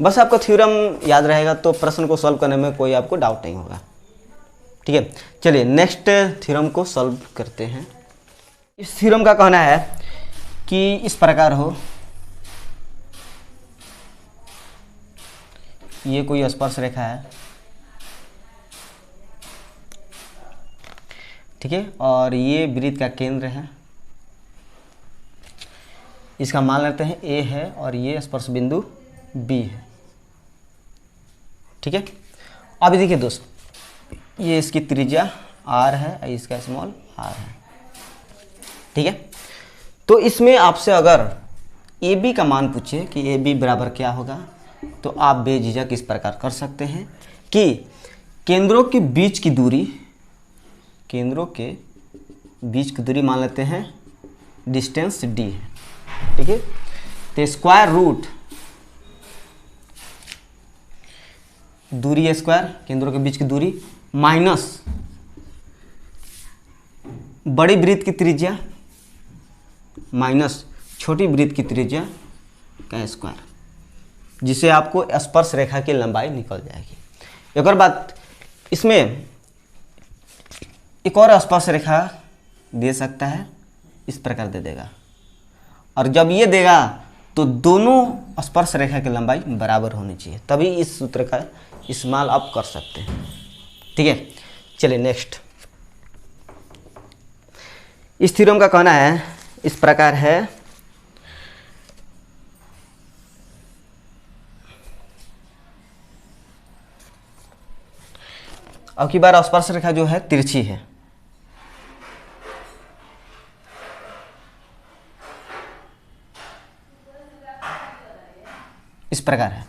बस आपको थ्योरम याद रहेगा तो प्रश्न को सॉल्व करने में कोई आपको डाउट नहीं होगा। ठीक है, चलिए नेक्स्ट थ्योरम को सॉल्व करते हैं। इस थ्योरम का कहना है कि इस प्रकार हो, ये कोई स्पर्श रेखा है, ठीक है, और ये वृत्त का केंद्र है, इसका मान लेते हैं A है, और ये स्पर्श बिंदु B है। ठीक है, अभी देखिए दोस्त, ये इसकी त्रिज्या R है, इसका स्मॉल r है। ठीक है, तो इसमें आपसे अगर AB का मान पूछे कि AB बराबर क्या होगा, तो आप बेझिझक इस प्रकार कर सकते हैं कि केंद्रों के बीच की दूरी मान लेते हैं डिस्टेंस D है। ठीक है, तो स्क्वायर रूट दूरी स्क्वायर, केंद्रों के बीच की दूरी, माइनस बड़ी वृत्त की त्रिज्या माइनस छोटी वृत्त की त्रिज्या का स्क्वायर, जिससे आपको स्पर्श रेखा की लंबाई निकल जाएगी। एक और बात, इसमें एक और स्पर्श रेखा दे सकता है, इस प्रकार दे देगा, और जब ये देगा तो दोनों स्पर्श रेखा की लंबाई बराबर होनी चाहिए, तभी इस सूत्र का इस्तेमाल आप कर सकते हैं। ठीक है, चलिए नेक्स्ट। इस थ्योरम का कहना है इस प्रकार है, अब की बार स्पर्श रेखा जो है तिरछी है, इस प्रकार है,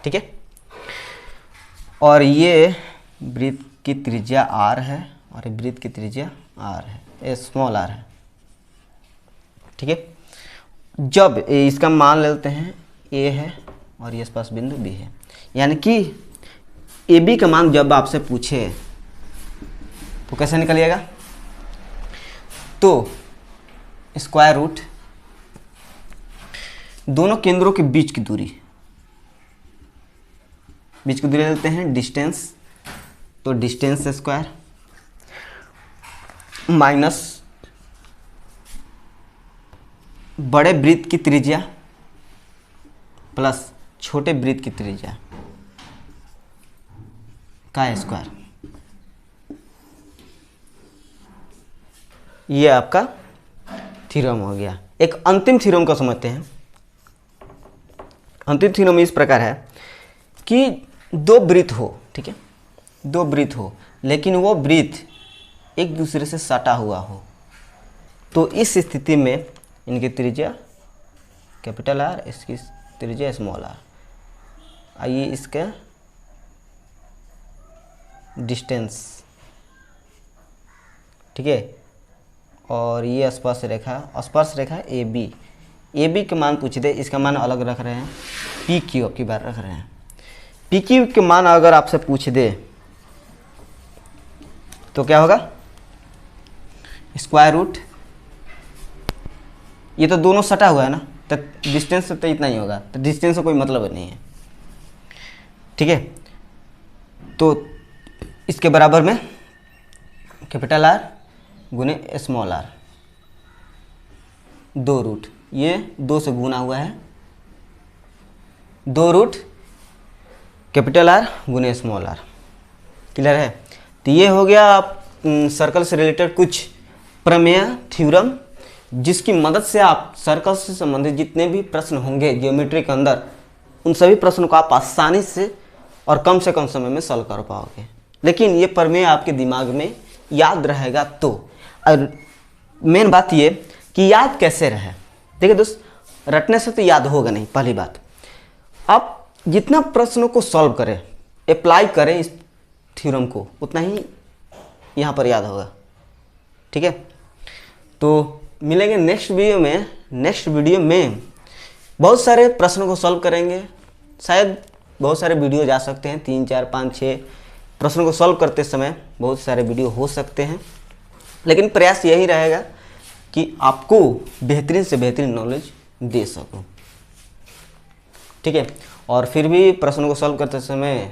ठीक है। और ये वृत्त की त्रिज्या r है और ये वृत्त की त्रिज्या r है, स्मॉल r है, ठीक है। जब इसका मान लेते हैं a है और ये स्पर्श बिंदु b है, यानी कि AB का मान जब आपसे पूछे तो कैसे निकलिएगा, तो स्क्वायर रूट दोनों केंद्रों के बीच की दूरी लेते हैं डिस्टेंस, तो डिस्टेंस स्क्वायर माइनस बड़े वृत्त की त्रिज्या प्लस छोटे वृत्त की त्रिज्या का स्क्वायर। ये आपका थ्योरम हो गया। एक अंतिम थ्योरम को समझते हैं। अंतिम थ्योरम इस प्रकार है कि दो वृत्त हो, ठीक है, दो वृत्त हो लेकिन वो वृत्त एक दूसरे से सटा हुआ हो, तो इस स्थिति में इनकी त्रिज्या कैपिटल R, इसकी त्रिज्या स्मॉल r। आइए इसका डिस्टेंस, ठीक है, और ये स्पर्श रेखा AB के मान पूछ दे, इसका मान अलग रख रहे हैं, PQ की बार रख रहे हैं। PQ के मान अगर आपसे पूछ दे तो क्या होगा, स्क्वायर रूट, ये तो दोनों सटा हुआ है ना, तो डिस्टेंस तो इतना ही होगा, तो डिस्टेंस से कोई मतलब नहीं है, ठीक है। तो इसके बराबर में कैपिटल R गुने स्मॉल r, दो रूट, ये दो से गुना हुआ है, दो रूट कैपिटल R गुने स्मॉल r। क्लियर है। तो ये हो गया सर्कल से रिलेटेड कुछ प्रमेय थ्योरम, जिसकी मदद से आप सर्कल से संबंधित जितने भी प्रश्न होंगे ज्योमेट्री के अंदर, उन सभी प्रश्नों को आप आसानी से और कम से कम समय में सॉल्व कर पाओगे। लेकिन ये प्रमेय आपके दिमाग में याद रहेगा तो, और मेन बात ये कि याद कैसे रहे। देखिए दोस्त, रटने से तो याद होगा नहीं, पहली बात। आप जितना प्रश्नों को सॉल्व करें, अप्लाई करें इस थ्योरम को, उतना ही यहाँ पर याद होगा, ठीक है। तो मिलेंगे नेक्स्ट वीडियो में बहुत सारे प्रश्नों को सॉल्व करेंगे। शायद बहुत सारे वीडियो जा सकते हैं, 3, 4, 5, 6 प्रश्नों को सॉल्व करते समय बहुत सारे वीडियो हो सकते हैं, लेकिन प्रयास यही रहेगा कि आपको बेहतरीन से बेहतरीन नॉलेज दे सकूं, ठीक है। और फिर भी प्रश्नों को सॉल्व करते समय,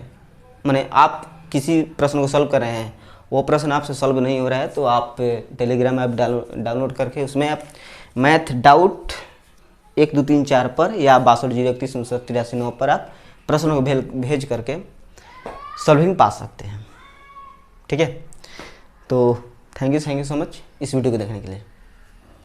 माने आप किसी प्रश्न को सॉल्व कर रहे हैं, वो प्रश्न आपसे सॉल्व नहीं हो रहा है, तो आप टेलीग्राम ऐप डाउनलोड करके उसमें आप मैथ डाउट 1 2 3 4 पर या 620139 पर आप प्रश्नों को भेज करके सॉल्विंग पा सकते हैं, ठीक है। तो थैंक यू सो मच इस वीडियो को देखने के लिए।